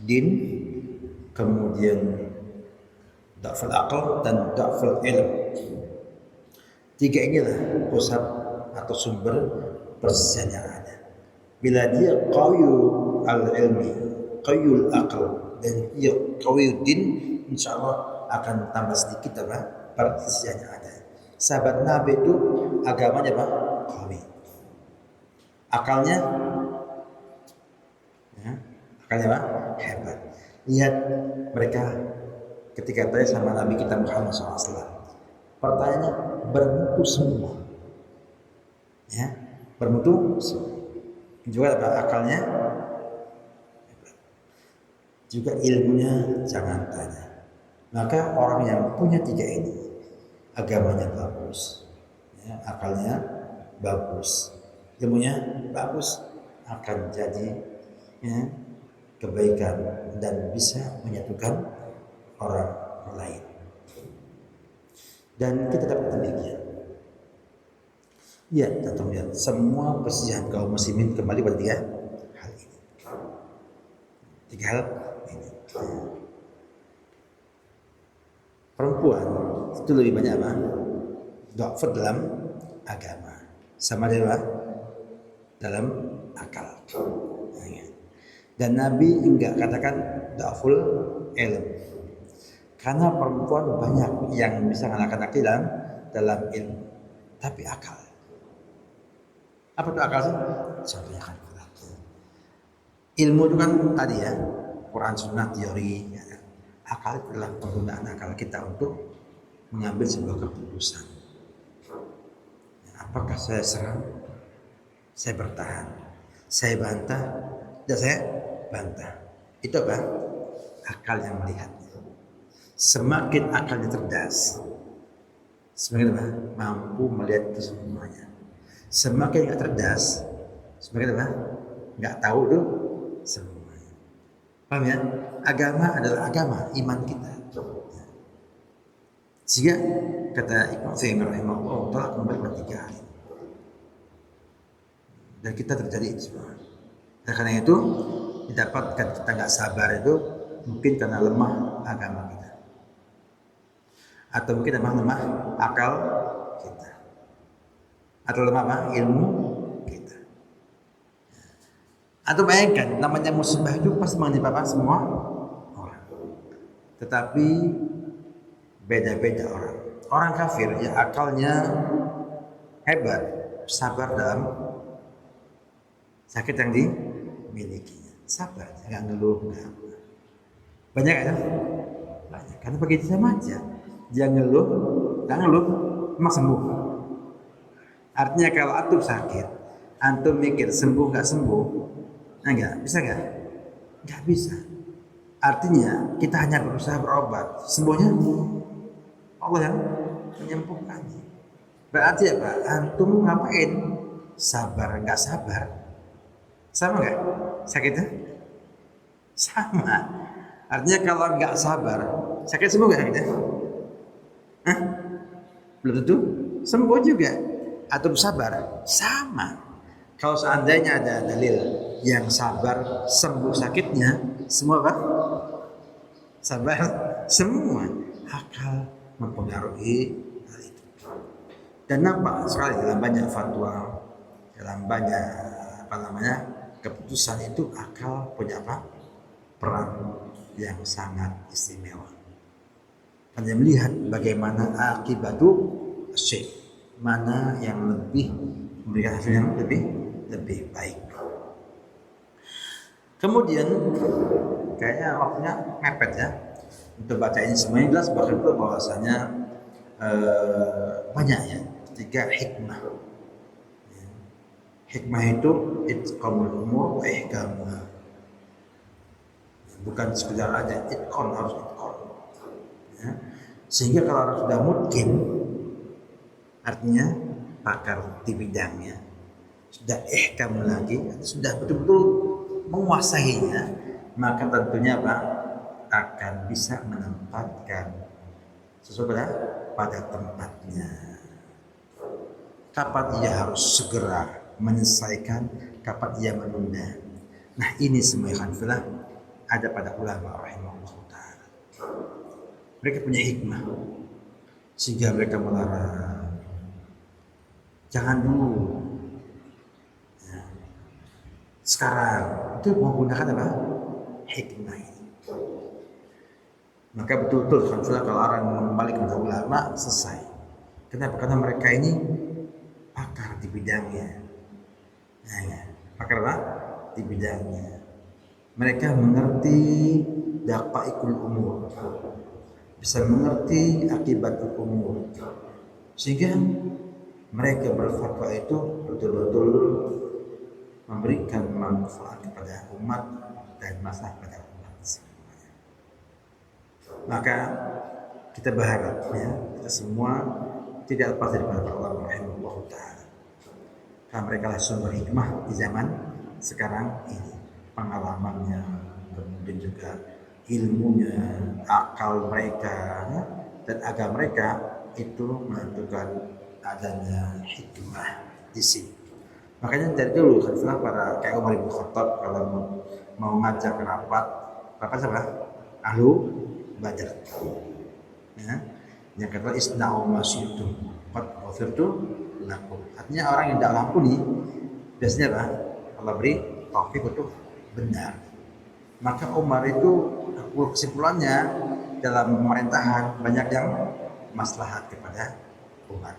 din, kemudian dhaful akal dan dhaful ilm. 3 inilah pusat atau sumber persisian yang ada. Bila dia qawiyul al-ilmi, qawiyul akal, dan dia qawiyul din, insya Allah akan tambah sedikit persisian yang ada. Sahabat Nabi itu agamanya qawi. Akalnya hebat. Lihat mereka ketika tanya sama Nabi kita Muhammad SAW. Pertanyaannya bermutu semua. Ya, bermutu semua. Juga akalnya, juga ilmunya jangan tanya. Maka orang yang punya 3 ini, agamanya bagus, ya, akalnya bagus, ilmunya bagus, akan jadi kebaikan dan bisa menyatukan orang lain. Dan kita dapat demikian. Ya, tentu lihat semua persisihan kaum muslimin kembali pada 3 hal ini. 3 hal ini. Perempuan itu lebih banyak dhaf dalam agama, sama dalam akal. Dan Nabi enggak katakan dhaful ilm, karena perempuan banyak yang bisa mengalahkan laki dalam ilmu, tapi akal. Apa itu akal sih? Contohnya kan Quran. Ilmu itu kan tadi ya, Quran, Sunnah, teori. Ya. Akal itu adalah penggunaan akal kita untuk mengambil sebuah keputusan. Ya, apakah saya serang? Saya bertahan. Saya bantah? Dan saya bantah. Itu apa? Akal yang melihatnya. Semakin akalnya cerdas, semakin mampu melihat itu semuanya. Semakin nggak cerdas, semakin nggak tahu tuh semuanya. Paham ya? Agama adalah agama, iman kita. Sehingga kata Ibnu Utsaimin rahimahullah telah kembali pada 3 hal ini. Dan kita terjadi itu semua. Dan karena itu didapatkan kita nggak sabar itu mungkin karena lemah agama kita, atau mungkin lemah akal kita, atau lemah ilmu kita. Atau bayangkan namanya musibah itu pasti menimpa semua orang, tetapi beda-beda orang. Orang kafir ya akalnya hebat, sabar dalam sakit yang dimilikinya, sabar, nggak ngeluh, banyak kan? Banyak, karena begitu sama aja. Dia ngeluh, nggak ngeluh, emang sembuh. Artinya kalau antum sakit, antum mikir sembuh nggak sembuh, enggak bisa nggak? Nggak bisa. Artinya kita hanya berusaha berobat, sembuhnya Allah yang menyembuhkannya. Berarti apa? Antum ngapain? Sabar nggak sabar, sama nggak sakitnya? Sama. Artinya kalau nggak sabar, sakit sembuh nggak sakitnya? Hah? Belum tentu sembuh juga. Atau sabar, sama. Kalau seandainya ada dalil yang sabar sembuh sakitnya, semua apa? Sabar semua. Akal mempengaruhi hal itu. Dan nampak sekali dalam banyak fatwa, dalam banyak keputusan itu akal punya peran yang sangat istimewa. Hanya melihat bagaimana akibatu syekh, mana yang lebih memberikan hasil yang lebih baik. Kemudian kayaknya waktunya mepet ya untuk baca ini semuanya. Jelas bahwasanya banyak ya 3 hikmah. Hikmah itu itqamul umur wa ihkamuha. bukan sekedar aja itkon, harus itkon. Ya. Sehingga kalau orang sudah mungkin, artinya pakar di bidangnya, sudah ihkam lagi, sudah betul-betul menguasainya, maka tentunya apa? Akan bisa menempatkan sesuatu pada tempatnya. Kapan ia harus segera menyelesaikan, kapan ia menunda. Nah ini semua ikhwanillah ada pada ulama rahimahullah ta'ala. Mereka punya hikmah sehingga mereka melarang. Jangan dulu. Ya. Sekarang itu menggunakan apa? Hikmah ini. Maka betul-betul kalau orang kembali kepada ulama selesai. Kenapa? Karena mereka ini pakar di bidangnya. Nah, ya. Pakar apa? Di bidangnya. Mereka mengerti daqaiqul umur, bisa mengerti akibat umur, sehingga mereka berfatwa itu betul-betul memberikan manfaat kepada umat dan maslahat pada umat semuanya. Maka kita berharap ya, kita semua tidak lepas dari para ulama rahimahullah ta'ala. Karena mereka lah sumber hikmah di zaman sekarang ini, pengalamannya, kemudian juga ilmunya, akal mereka, ya, dan agama mereka itu menentukan adanya hikmah di sini. Makanya dari dulu kan para kayak Umar bin Khattab kalau mau ngajak rapat siapa? Ahlu Badar. Ya. Yang kedua isna'u masyidum qad ghafirtu lakum. Artinya orang yang tidak ampuni biasanya apa? Allah beri taufik untuk benar. Maka Umar itu kesimpulannya dalam pemerintahan banyak yang maslahat kepada umat.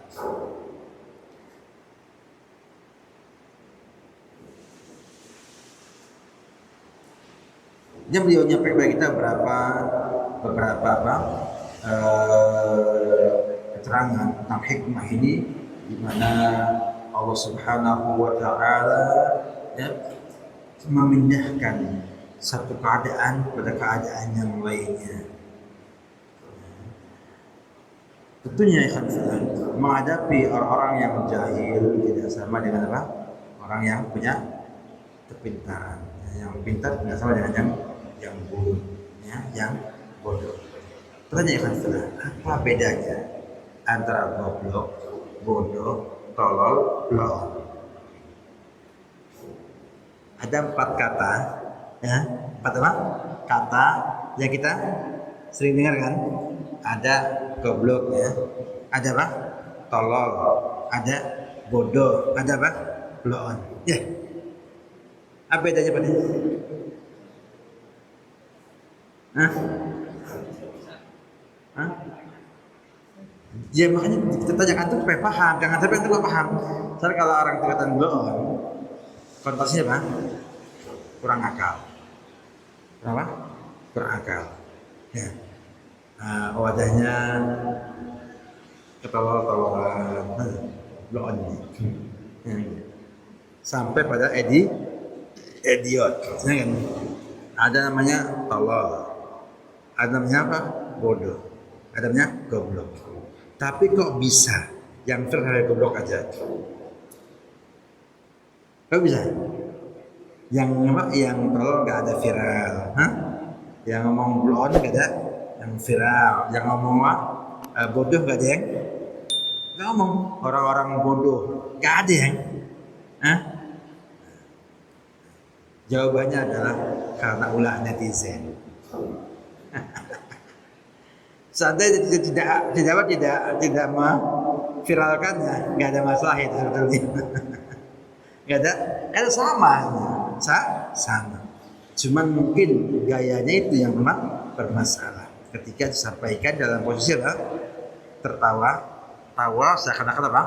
Dia beliau nyampe kepada kita beberapa keterangan tentang hikmah ini, di mana Allah Subhanahu wa taala ya, memindahkan satu keadaan pada keadaan yang lainnya. Tentunya menghadapi orang-orang yang jahil tidak sama dengan apa? Orang yang punya kepintaran. Yang pintar tidak sama dengan yang bodoh, ya, yang bodoh. Pertanyaan apa bedanya antara goblok, bodoh, tolol, loh? Ada 4 kata, ya, 4 apa? Kata yang kita sering dengar kan? Ada goblok, ya, ada apa? Tolol, ada bodoh, ada apa? Loon, ya. Apa bedanya Pak? Hah? Hah? Ya makanya kita tanyakan tuh supaya paham, jangan sampai itu gak paham. Soalnya kalau orang kelihatan loon, konotasinya apa? Kurang akal. Kenapa? Kurang akal. Ya. Wajahnya ketolol-tololan, loon. Ya. Sampai pada idiot. Ya kan? Ada namanya tolol, ada namanya apa? Bodoh, ada namanya goblok. Tapi kok bisa yang terhadap goblok aja? Kok bisa? Yang apa? Yang tolol nggak ada viral, hah? Yang ngomong blon nggak ada yang viral, yang ngomong apa? Bodoh nggak ada yang nggak ngomong. Orang-orang bodoh nggak ada yang, hah? Jawabannya adalah karena ulah netizen. Seandainya tidak memviralkannya, nggak ada masalah itu sebetulnya. Nggak ada sama. Cuman mungkin gayanya itu yang memang bermasalah. Ketika disampaikan dalam posisi apa? Tawa seakan-akan apa?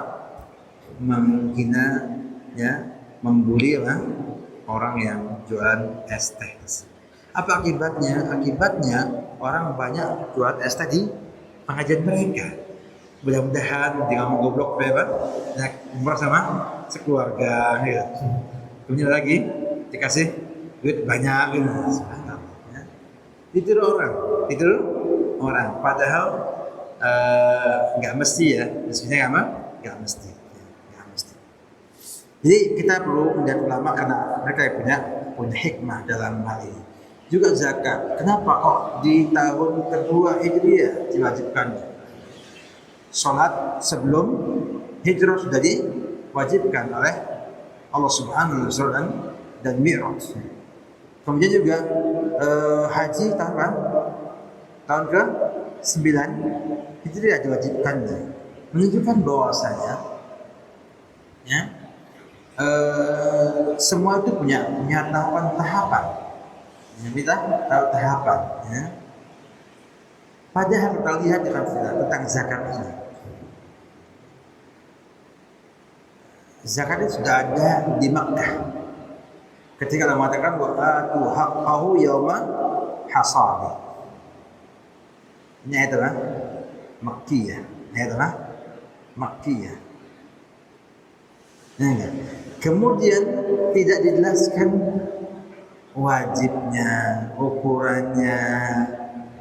Menghina, ya, membuli apa? Orang yang jualan es teh. Apa akibatnya? Akibatnya orang banyak jualan es teh di pengajian mereka. Mudah-mudahan dia ngomong goblok apa? Naik umrah sama sekeluarga gitu. Kemudian lagi dikasih duit banyak gitu. Ya. ditiru orang. Padahal nggak mesti ya, sebenarnya nggak mesti. Jadi kita perlu melihat ulama karena mereka yang punya hikmah dalam hal ini. Juga zakat. Kenapa kok di tahun kedua Hijriah diwajibkan? Salat sebelum hijrah sudah diwajibkan oleh Allah Subhanahu wa taala dan Mi'raj. Kemudian juga haji tahun ke-9 Hijriah diwajibkannya. Menunjukkan bahwasanya ya, semua itu punya tahapan. Kita tahu tahapan. Ya. Padahal kita lihat tentang zakat ini. Zakat itu sudah ada di Makkah. Ketika Allah mengatakan wa atu haqqahu yauma hasadi. Ini adalah Makkiyah. Nah, kemudian tidak dijelaskan wajibnya, ukurannya,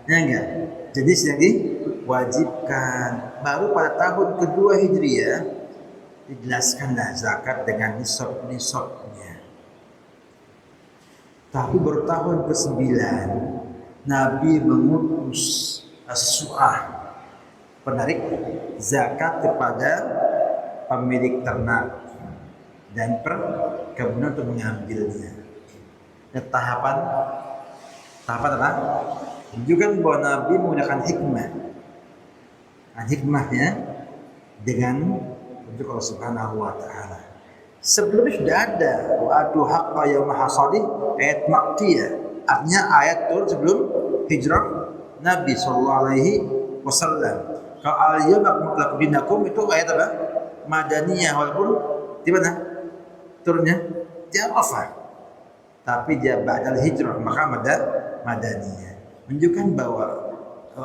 ya enggak? Jadi sudah diwajibkan. Baru pada tahun kedua Hijriah dijelaskanlah zakat dengan nisabnya. Tapi baru tahun ke-9 Nabi mengutus as-su'ah, penarik zakat kepada pemilik ternak dan perkebunan untuk mengambilnya. Dan tahapan apa? Menunjukkan bahwa Nabi menggunakan hikmah. Nah, hikmahnya dengan untuk Allah Subhanahu wa taala. Sebelumnya sudah ada wa atu haqqa yauma hasadi, ayat Makkiyah. Artinya ayat turun sebelum hijrah Nabi sallallahu alaihi wasallam. Kalau al-yawma akmaltu lakum dinakum itu ayat apa? Madaniyah, walaupun di mana turunnya? Di Arafah. Tapi dia ba'dal hijrah, maka madaniyah. Menunjukkan bahwa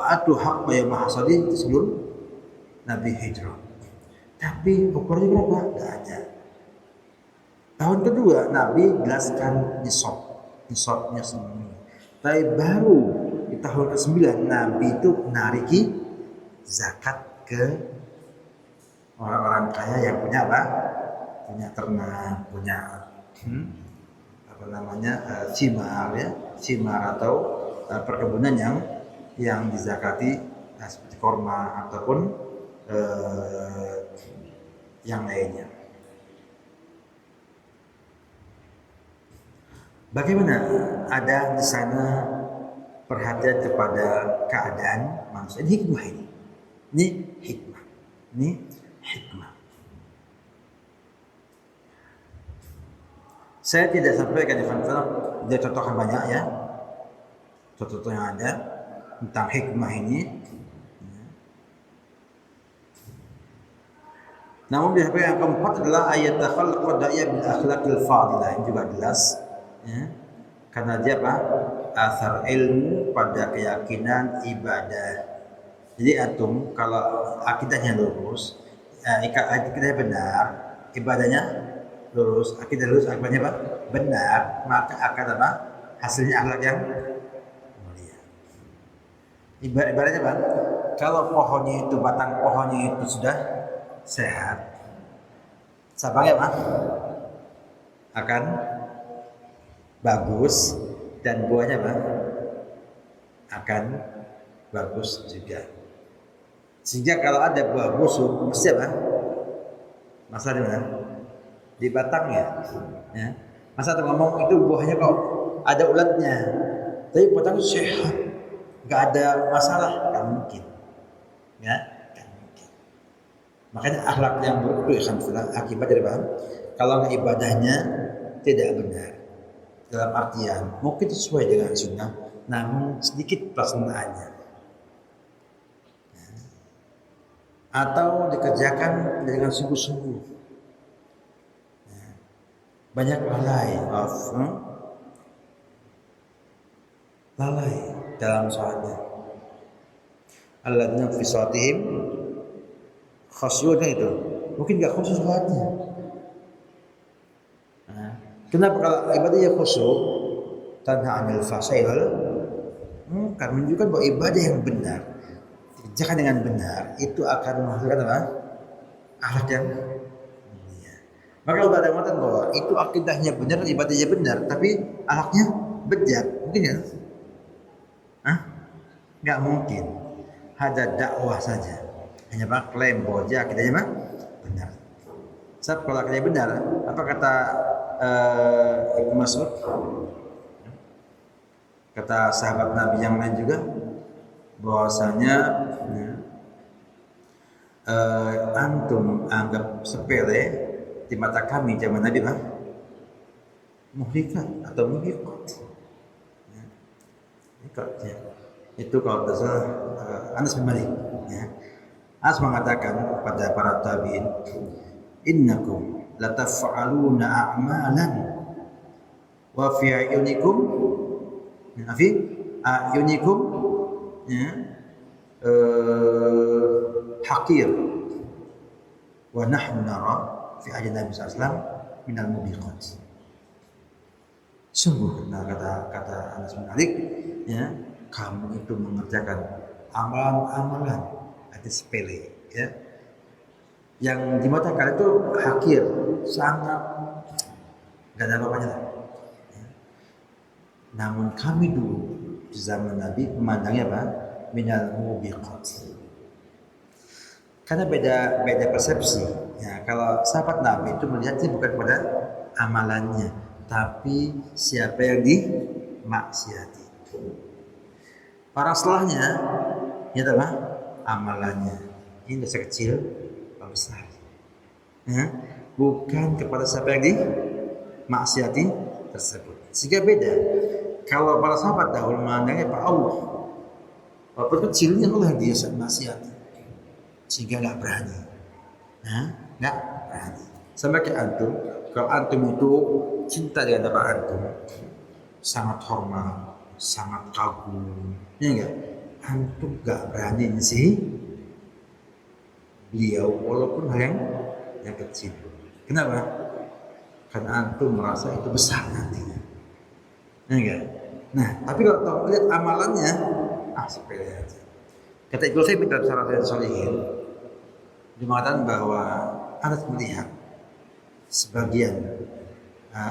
atu haqqa yauma hasadi sebelum Nabi hijrah. Tapi ukurannya berapa? Tidak ada. Tahun kedua Nabi jelaskan nisabnya semua. Tapi baru di tahun ke-9 Nabi itu menariki zakat ke orang-orang kaya yang punya apa? Punya ternak, punya simar atau perkebunan yang dizakati seperti korma ataupun yang lainnya. Bagaimana ada di sana perhatian kepada keadaan manusia? Ini hikmah ini. Ini hikmah. Saya tidak sampaikan dia contohkan banyak ya. Contoh yang ada tentang hikmah ini. Namun di yang keempat adalah ayat takhallaq da'iyah bil akhlaqil fadilah, yang juga jelas ya. Karena dia apa? Asar ilmu pada keyakinan ibadah. Jadi antum kalau akidahnya lurus, akidahnya benar, ibadahnya lurus, akidah lurus, akidahnya apa? Benar, maka akan apa? Hasilnya akhlak yang mulia. Ibaratnya apa? Kalau pohonnya itu, batang pohonnya itu sudah sehat, cabangnya apa? Akan bagus dan buahnya apa? Akan bagus juga. Sehingga kalau ada buah busuk, mesti apa? Masalah di mana? Di batangnya. Ya. Masa ngomong itu buahnya kok ada ulatnya, tapi batangnya sehat, nggak ada masalah, nggak mungkin. Ya. Makanya akhlak yang buruk itu akibat dari apa? Kalau ibadahnya tidak benar, dalam artian mungkin sesuai dengan sunnah, namun sedikit pelaksanaannya, atau dikerjakan dengan sungguh-sungguh, banyak lalai dalam sholatnya. Alladzina fi sholatihim khasyu'un, itu mungkin nggak khusyuk sholatnya. Kenapa? Kalau ibadahnya khusyuk, tanha 'anil fahsya'i wal mungkar, menunjukkan bahwa ibadah yang benar dikerjakan dengan benar itu akan menghasilkan apa? Akhlak yang mulia. Maka kalau ada yang mengatakan bahwa itu akidahnya benar, ibadahnya benar, tapi akhlaknya bejat, mungkin ya? Hah? Nggak mungkin. Ada dakwah saja. Hanya klaim bahwa dia akidahnya mah benar. Sebab kalau akidahnya benar, apa kata Ibnu Mas'ud? Kata sahabat Nabi yang lain juga bahwasanya antum anggap sepele di mata kami zaman Nabi mah muhlikat atau muhiqat. Ya. Itu kalau tersalah Anas bin Malik. Ya. Anas mengatakan kepada para tabi'in, innakum lataf'aluna a'malan wa fi ayunikum ya, hakir wa nahnu nara fi ajin Nabi SAW minal mubiqat. Sungguh, nah kata Anas bin Malik, ya, kamu itu mengerjakan amalan-amalan arti sepele, ya, yang di mata kalian itu hakir, sangat gak ada apa-apanya lah. Ya. Namun kami dulu di zaman Nabi memandangnya apa? Minal mubiqat. Karena beda persepsi. Ya, kalau sahabat Nabi itu melihatnya bukan pada amalannya, tapi siapa yang dimaksiati. Para setelahnya, ya adalah amalannya. Ini dosa kecil, dosa besar. Ya, bukan kepada siapa yang dimaksiati tersebut. Sehingga beda. Kalau para sahabat dahulu memandangnya Pak Allah, walaupun kecilnya Allah yang dia maksiati, sehingga nggak berani. Nah, nggak berani. Sama kayak antum, kalau antum itu cinta dengan Bapak antum, sangat hormat, sangat kagum, ya enggak? Antum nggak berani sih beliau walaupun hal yang kecil. Kenapa? Karena antum merasa itu besar nantinya. Ya enggak? Nah, tapi kalau tahu lihat amalannya, sepele aja. Kata Ibnu Qayyim dalam Syarah Shalihin, dia mengatakan bahwa Anas melihat sebagian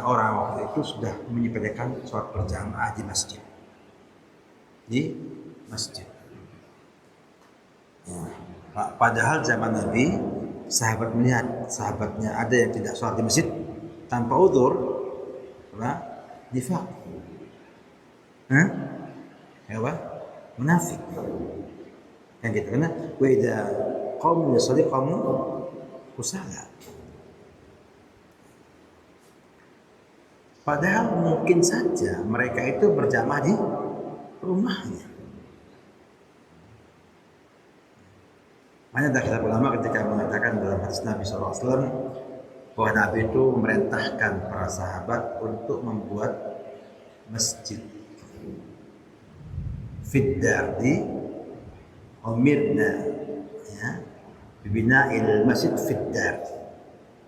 orang waktu itu sudah menyepelekan sholat berjamaah di masjid. Ya. Padahal zaman Nabi, sahabat melihat sahabatnya ada yang tidak sholat di masjid tanpa udzur, nifaq. Ya apa? Munafik. Yang gitu, karena wa idza qamu yusalli qamu kusala. Padahal mungkin saja mereka itu berjamaah di rumahnya. Banyak dari ulama ketika mengatakan dalam hadis Nabi SAW bahwa Nabi itu memerintahkan para sahabat untuk membuat masjid. Fiddar di umirna, ya, bibina'il masjid fiddar.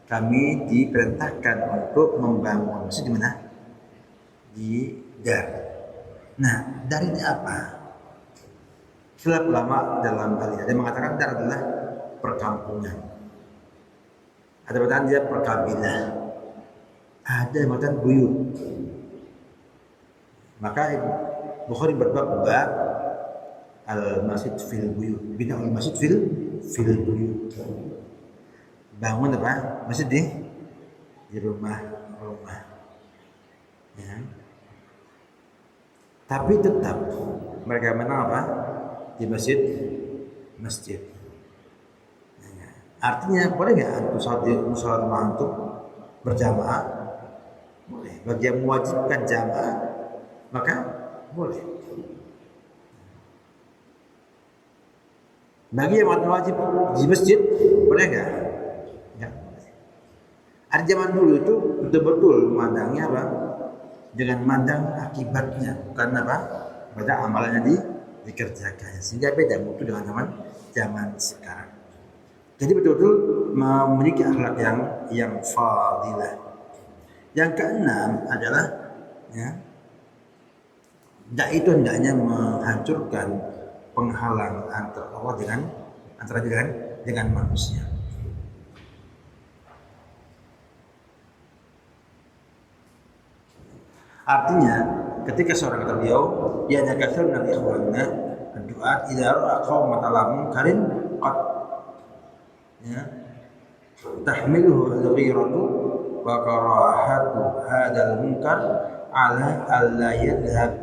Kami diperintahkan untuk membangun masjid di mana? Di dar. Nah, dar ini apa? Khilaf ulama dalam hal ini. Ada yang mengatakan dar adalah perkampungan. Ada yang mengatakan dia perkabilah. Ada yang mengatakan buyut. Maka Bukhari berbab al-masjid fil buyut. Bina'ul masjid fil buyut. Bangun apa? Masjid di rumah. Ya. Tapi tetap mereka menang apa? Di masjid. Ya. Artinya boleh nggak antum sholat di musola rumah antum berjamaah? Boleh. Bagi yang mewajibkan jamaah maka boleh. Bagi yang wajib di masjid boleh nggak? Nggak boleh. Ada zaman dulu itu betul-betul memandangnya apa? Dengan mandang akibatnya, bukan apa? Pada amalannya dikerjakannya. Sehingga beda mutu dengan zaman sekarang. Jadi betul-betul memiliki akhlak yang fadilah. Yang keenam adalah, ya, Dai itu hendaknya menghancurkan penghalang antara Allah dengan manusia. Artinya, ketika seorang kata beliau, dia ada kasar dan ikhwannya doa idza ra'a qauman ala munkarin qad ya tahmiluhu al-ghiratu wa karahatu hadzal munkar ala alla yadhhab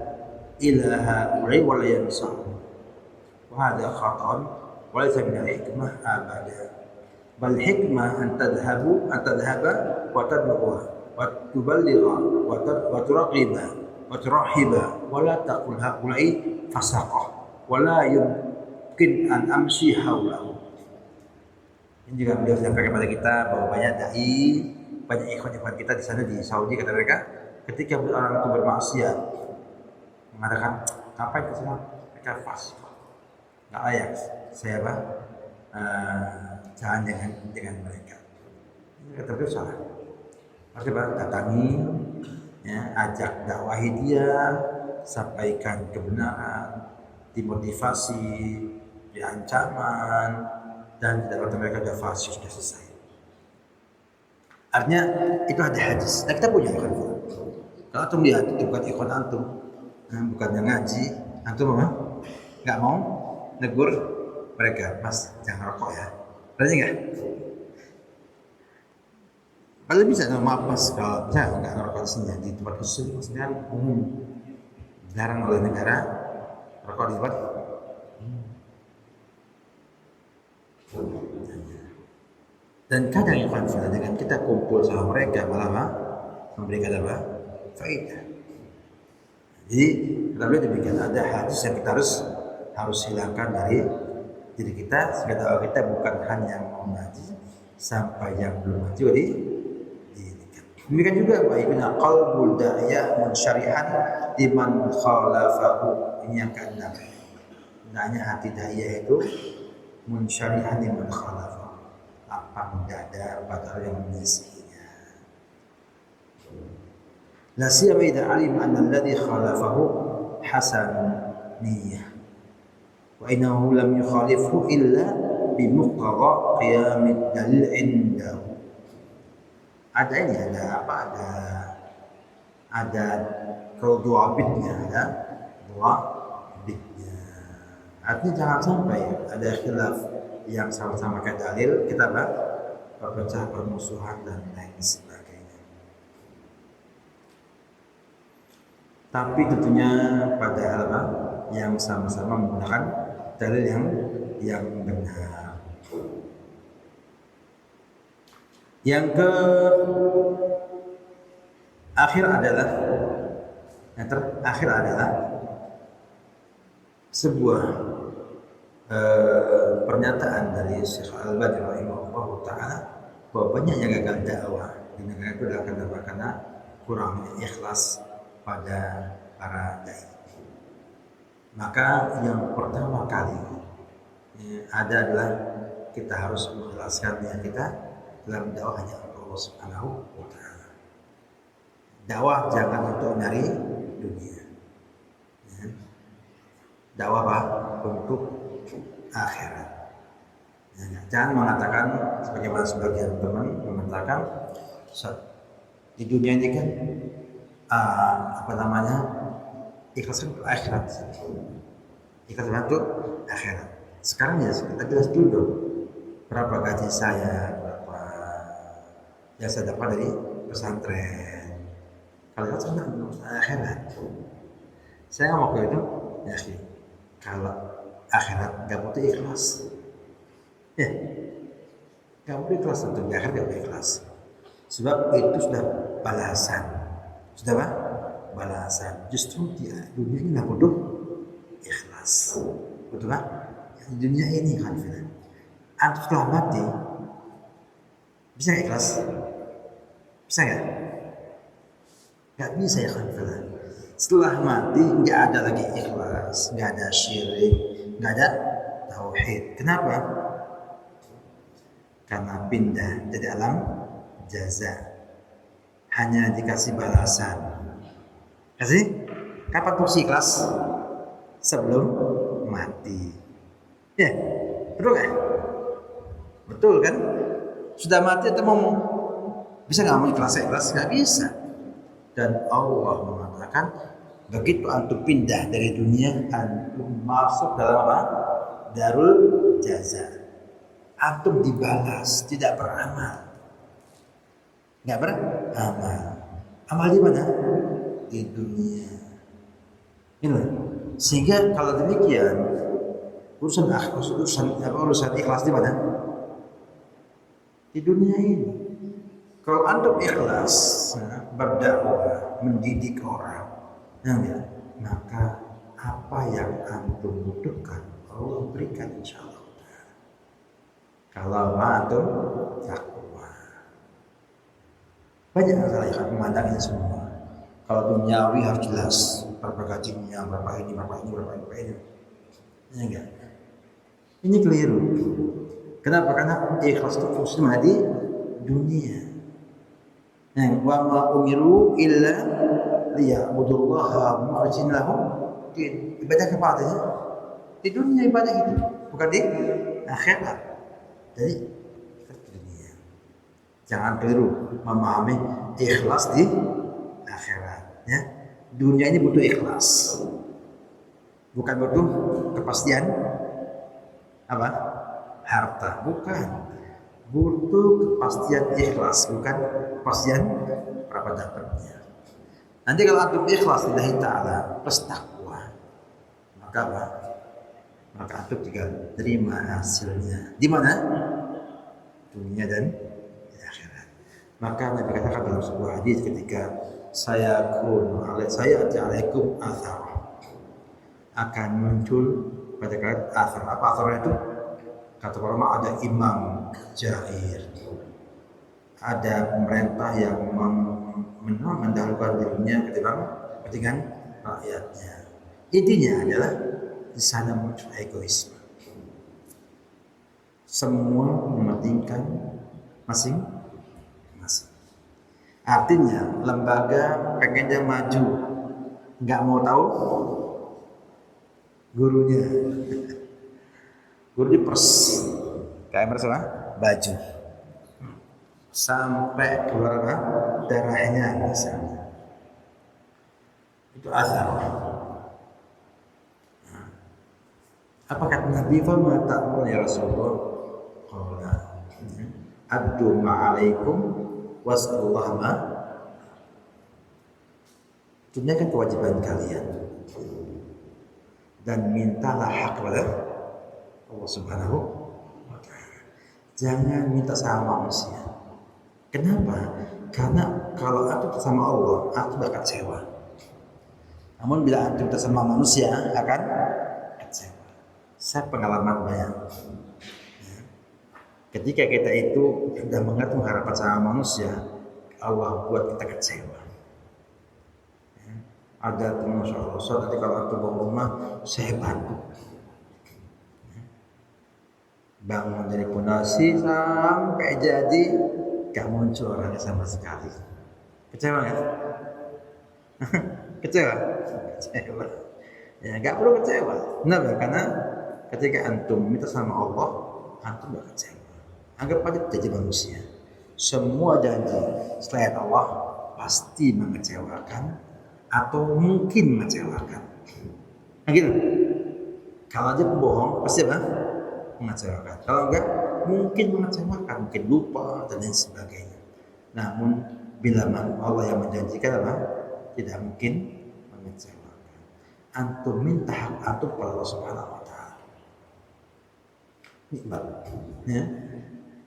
ila haula'i wa la yansah. Wa hadha khata'un wa laysa min al-hikmah abada. Bal hikmah an tadhhaba wa tad'uha wa tuballigha wa turaqiba wa turahiba wa la taqul haula'i fasaqah wa la yumkin an amshi haulahu. Ini juga beliau sampaikan kepada kita bahwa banyak dai, banyak ikhwan-ikhwan kita di sana di Saudi, kata mereka, ketika orang itu bermaksiat mengatakan ngapain ke sana, mereka fasik, nggak layak saya jalan dengan mereka. Ini kata beliau salah. Harus datangi, ya, ajak dakwahi dia, sampaikan kebenaran, dimotivasi, di ancaman, dan tidak kata mereka sudah fasik, sudah selesai. Artinya itu ada hadis. Nah, kita punya ikhwan. Kalau antum lihat itu bukan ikhwan antum, bukannya ngaji, antum nggak mau negur mereka, Mas jangan rokok ya. Berarti nggak? Kalau bisa, maaf Mas, kalau saya nggak ngerokok di sini di tempat khusus, maksudnya umum, dilarang oleh negara rokok di tempat. Dan kadang yang fanfila dengan kita kumpul sama mereka malah memberikan apa? Faedah. Jadi kita lihat demikian, ada hadis yang kita harus hilangkan dari diri kita sehingga dakwah kita bukan hanya mau ngaji sampai yang belum ngaji demikian juga baiknya qalbul da'iyah munsyarihan liman khalafahu. Ini yang keenam. Hendaknya hati da'iyah itu munsyarihan liman khalafahu, lapang dada pada yang menyisihinya. La siyama idza alim anna alladhi khalafahu hasan niyyah wa innahu lam yukhalifhu illa bi muqtada qiyamid dalil indahu. Ada ini, ada dua bitnya, artinya jangan sampai ada khilaf yang sama-sama ke dalil, kita berpecah permusuhan dan lain sebagainya. Tapi tentunya pada hal yang sama-sama menggunakan dalil yang benar. Yang terakhir adalah sebuah pernyataan dari Syekh Al-Albani rahimahullah taala bahwa banyak yang gagal dakwah di negara itu adalah karena kurangnya ikhlas pada para dai. Maka yang pertama kali adalah kita harus mengikhlaskan niat kita dalam dakwah hanya Allah Subhanahu wa taala. Dakwah jangan untuk nyari dunia. Dakwah untuk akhirat. Jangan mengatakan sebagaimana sebagian teman mengatakan di dunia ini kan ikhlasan untuk akhirat. Ikhlasan untuk akhirat. Sekarang ya kita jelas dulu berapa gaji saya, yang saya dapat dari pesantren. Kalau saya untuk akhirat, saya nggak mau ke itu. Ya sih, kalau akhirat nggak butuh ikhlas, ya nggak butuh ikhlas untuk di akhirat nggak butuh ikhlas. Sebab itu sudah balasan, balasan. Justru di dunia ini nggak butuh ikhlas, betul kan? Di dunia ini kan, antum setelah mati bisa nggak ikhlas? Bisa nggak? Nggak bisa ya kan? Setelah mati nggak ada lagi ikhlas, nggak ada syirik, nggak ada tauhid. Kenapa? Karena pindah dari alam jaza, hanya dikasih balasan. Kasih Kapan fungsi ikhlas? Sebelum mati. Ya, betul kan? Betul kan? Sudah mati atau mau bisa nggak mau ikhlas? Ikhlas nggak bisa. Dan Allah mengatakan begitu antum pindah dari dunia, antum masuk dalam apa? Darul jaza. Antum dibalas, tidak beramal. Nggak beramal. Amal di mana? Di dunia. Ini. Sehingga kalau demikian urusan ikhlas di mana? Di dunia ini. Kalau antum ikhlas berdakwah, mendidik orang, maka apa yang antum butuhkan Allah berikan insya Allah. Kalau antum takwa, banyak masalah yang memandang ini semua. Kalau duniawi harus jelas berapa gajinya, berapa ini. Ya enggak? Ini keliru. Kenapa? Karena ikhlas itu fungsinya di dunia. Wa ma umiru illa liya'budullaha mukhlishin lahu din. Ibadah kepada di dunia ibadah itu, bukan di akhirat. Jadi di dunia. Jangan keliru memahami ikhlas di akhirat. Ya. Dunia ini butuh ikhlas. Bukan butuh kepastian apa? Harta, bukan. Butuh kepastian ikhlas, bukan kepastian berapa dapatnya. Nanti kalau antum ikhlas lillahi ta'ala plus takwa, maka apa? Maka antum tinggal terima hasilnya. Di mana? Dunia dan di akhirat. Maka Nabi katakan dalam sebuah hadis ketika saya alaikum athar, akan muncul pada kalian athar. Apa atharnya itu? Kata ulama ada imam jair, ada pemerintah yang mendahulukan dirinya ketimbang kepentingan rakyatnya. Intinya adalah di sana muncul egoisme. Semua mementingkan masing-masing. Artinya lembaga pengennya maju, nggak mau tahu gurunya. Guru dipers, kayak bersama baju, sampai keluar darahnya misalnya. Itu azab. Apa kata Nabi? Fama ta'mur ya Rasulullah? Qala addu ma'alaikum was'allahu ma. Tunaikan kewajiban kalian dan mintalah hak kepada Allah Subhanahu wa ta'ala. Jangan minta sama manusia. Kenapa? Karena kalau antum sama Allah, antum akan kecewa. Namun bila antum minta sama manusia, akan kecewa. Saya pengalaman banyak. Ketika kita itu sudah mengatur harapan sama manusia, Allah buat kita kecewa. Ada teman Allah, nanti kalau antum bangun rumah, saya bantu. Bangun dari fondasi sampai jadi gak muncul orangnya sama sekali. Kecewa nggak? Kecewa? Kecewa. Ya gak perlu kecewa. Kenapa? Karena ketika antum minta sama Allah, antum gak kecewa. Anggap aja jadi manusia. Semua janji selain Allah pasti mengecewakan atau mungkin mengecewakan. Nah gitu. Kalau aja bohong pasti apa? Mengecewakan. Kalau enggak mungkin mengecewakan, mungkin lupa dan lain sebagainya. Namun bila Allah yang menjanjikan apa? Tidak mungkin mengecewakan. Antum minta hak antum kepada Allah Subhanahu wa taala. Nikmat. Ya.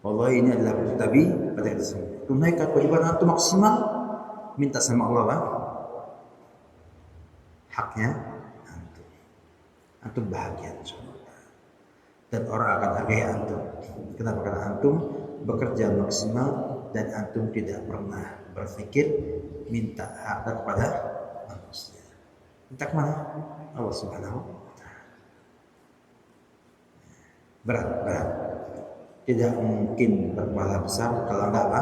Allah ini adalah tabi pada kita semua. Tunaikan kewajiban antum maksimal, minta sama Allah apa? Haknya antum. Antum bahagia insyaallah. Dan orang akan hargai antum. Kenapa? Karena antum bekerja maksimal dan antum tidak pernah berpikir minta harta kepada manusia. Minta kemana? Allah Subhanahu wa ta'ala. Berat. Tidak mungkin berpahala besar kalau enggak apa.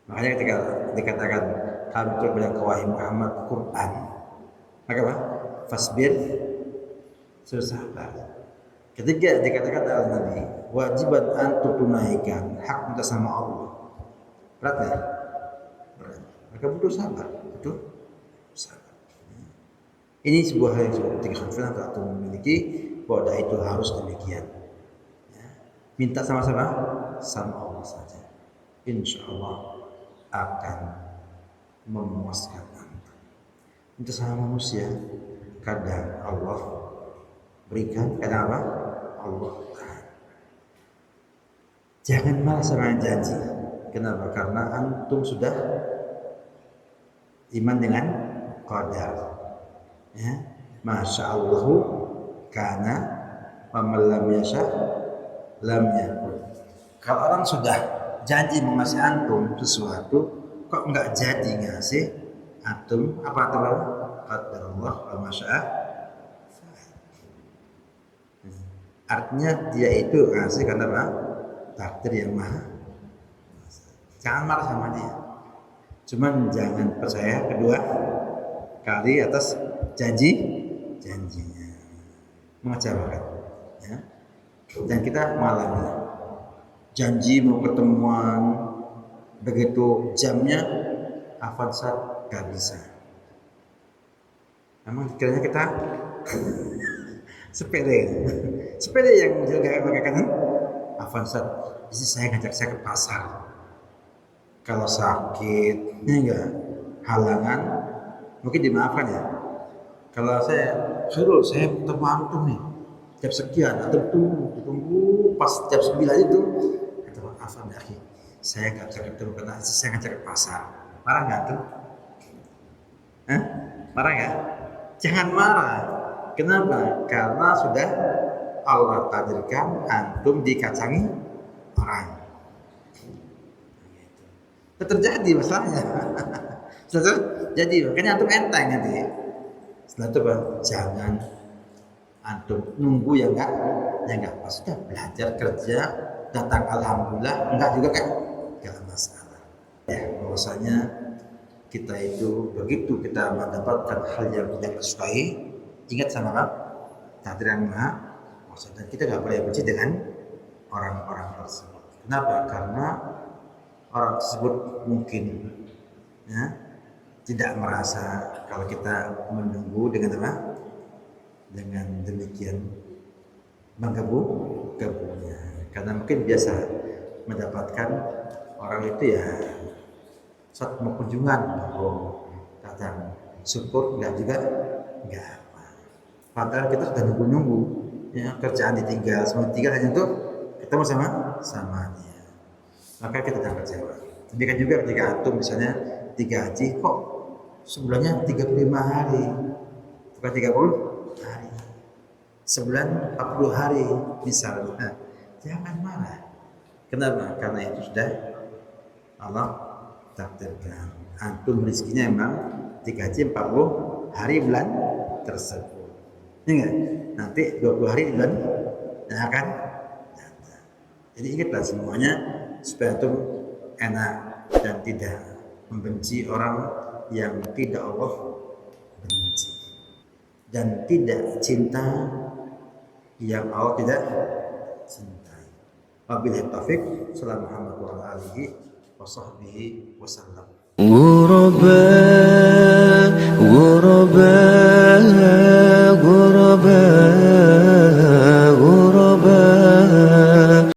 Makanya ketika dikatakan kami turun kepada wahai Muhammad Quran, maka apa? Fasbir, bersabar. Ketiga dikatakan oleh Nabi, wajiban antum tunaikan hak minta sama Allah. Berat ya? Berat. Maka butuh sabar, butuh sabar. Ini sebuah hal yang sangat penting yang antum memiliki, bahwa itu harus demikian. Ya. Minta sama-sama sama Allah saja. Insya Allah akan memuaskan antum. Minta sama manusia, kadang Allah berikan, kadang apa? Allah tahan. Jangan malah sama janji. Kenapa? Karena antum sudah iman dengan qadar. Ya, masya Allahu kana wa man lam yasha lam yakun. Kalau orang sudah janji mengasih antum sesuatu, kok enggak jadi ngasih antum apa terlalu qadarullah wa masya. Artinya dia itu ngasih karena apa? Takdir yang maha. Jangan marah sama dia. Cuman jangan percaya kedua kali atas janjinya. Mengecewakan. Ya. Dan kita mengalami janji mau ketemuan, begitu jamnya avansat gak bisa. Memang kiranya kita sepede yang menjaga bagaikan avansat. Jadi saya ngajak saya ke pasar. Kalau sakit, ini enggak halangan, mungkin dimaafkan ya. Kalau saya suruh saya ketemu antum nih jam sekian, antum tunggu pas jam 9 itu, kata maaf ya, saya nggak bisa ketemu karena saya ngajak ke pasar. Marah nggak tuh? Marah nggak? Jangan marah. Kenapa? Karena sudah Allah takdirkan antum dikacangi orang. Itu terjadi masalahnya. Setelah itu jadi makanya antum enteng nanti. Setelah itu jangan antum nunggu yang enggak pas. Sudah belajar kerja datang alhamdulillah, enggak juga kan enggak masalah. Ya, bahwasanya kita itu begitu kita mendapatkan hal yang tidak disukai, ingat sama apa? Takdir yang maha kuasa, dan kita nggak boleh benci dengan orang-orang tersebut. Kenapa? Karena orang tersebut mungkin ya, tidak merasa kalau kita menunggu dengan apa? Dengan demikian menggebu-gebunya. Karena mungkin biasa mendapatkan orang itu ya saat mau kunjungan, datang syukur enggak juga enggak apa. Padahal kita sudah nunggu ya, kerjaan ditinggal, semua tinggal hanya untuk ketemu sama dia. Maka kita jangan kecewa. Demikian juga ketika antum misalnya digaji kok sebulannya 35 hari, bukan 30 hari. Sebulan 40 hari misalnya. Jangan marah. Kenapa? Karena itu sudah Allah takdirkan. Antum rezekinya memang digaji 40 hari bulan tersebut. Ingat, nanti 20 hari bulan yang akan datang. Jadi ingatlah semuanya supaya antum enak dan tidak membenci orang yang tidak Allah benci, dan tidak cinta yang Allah tidak cintai. Wabillahi taufiq. Assalamualaikum warahmatullahi wabarakatuh.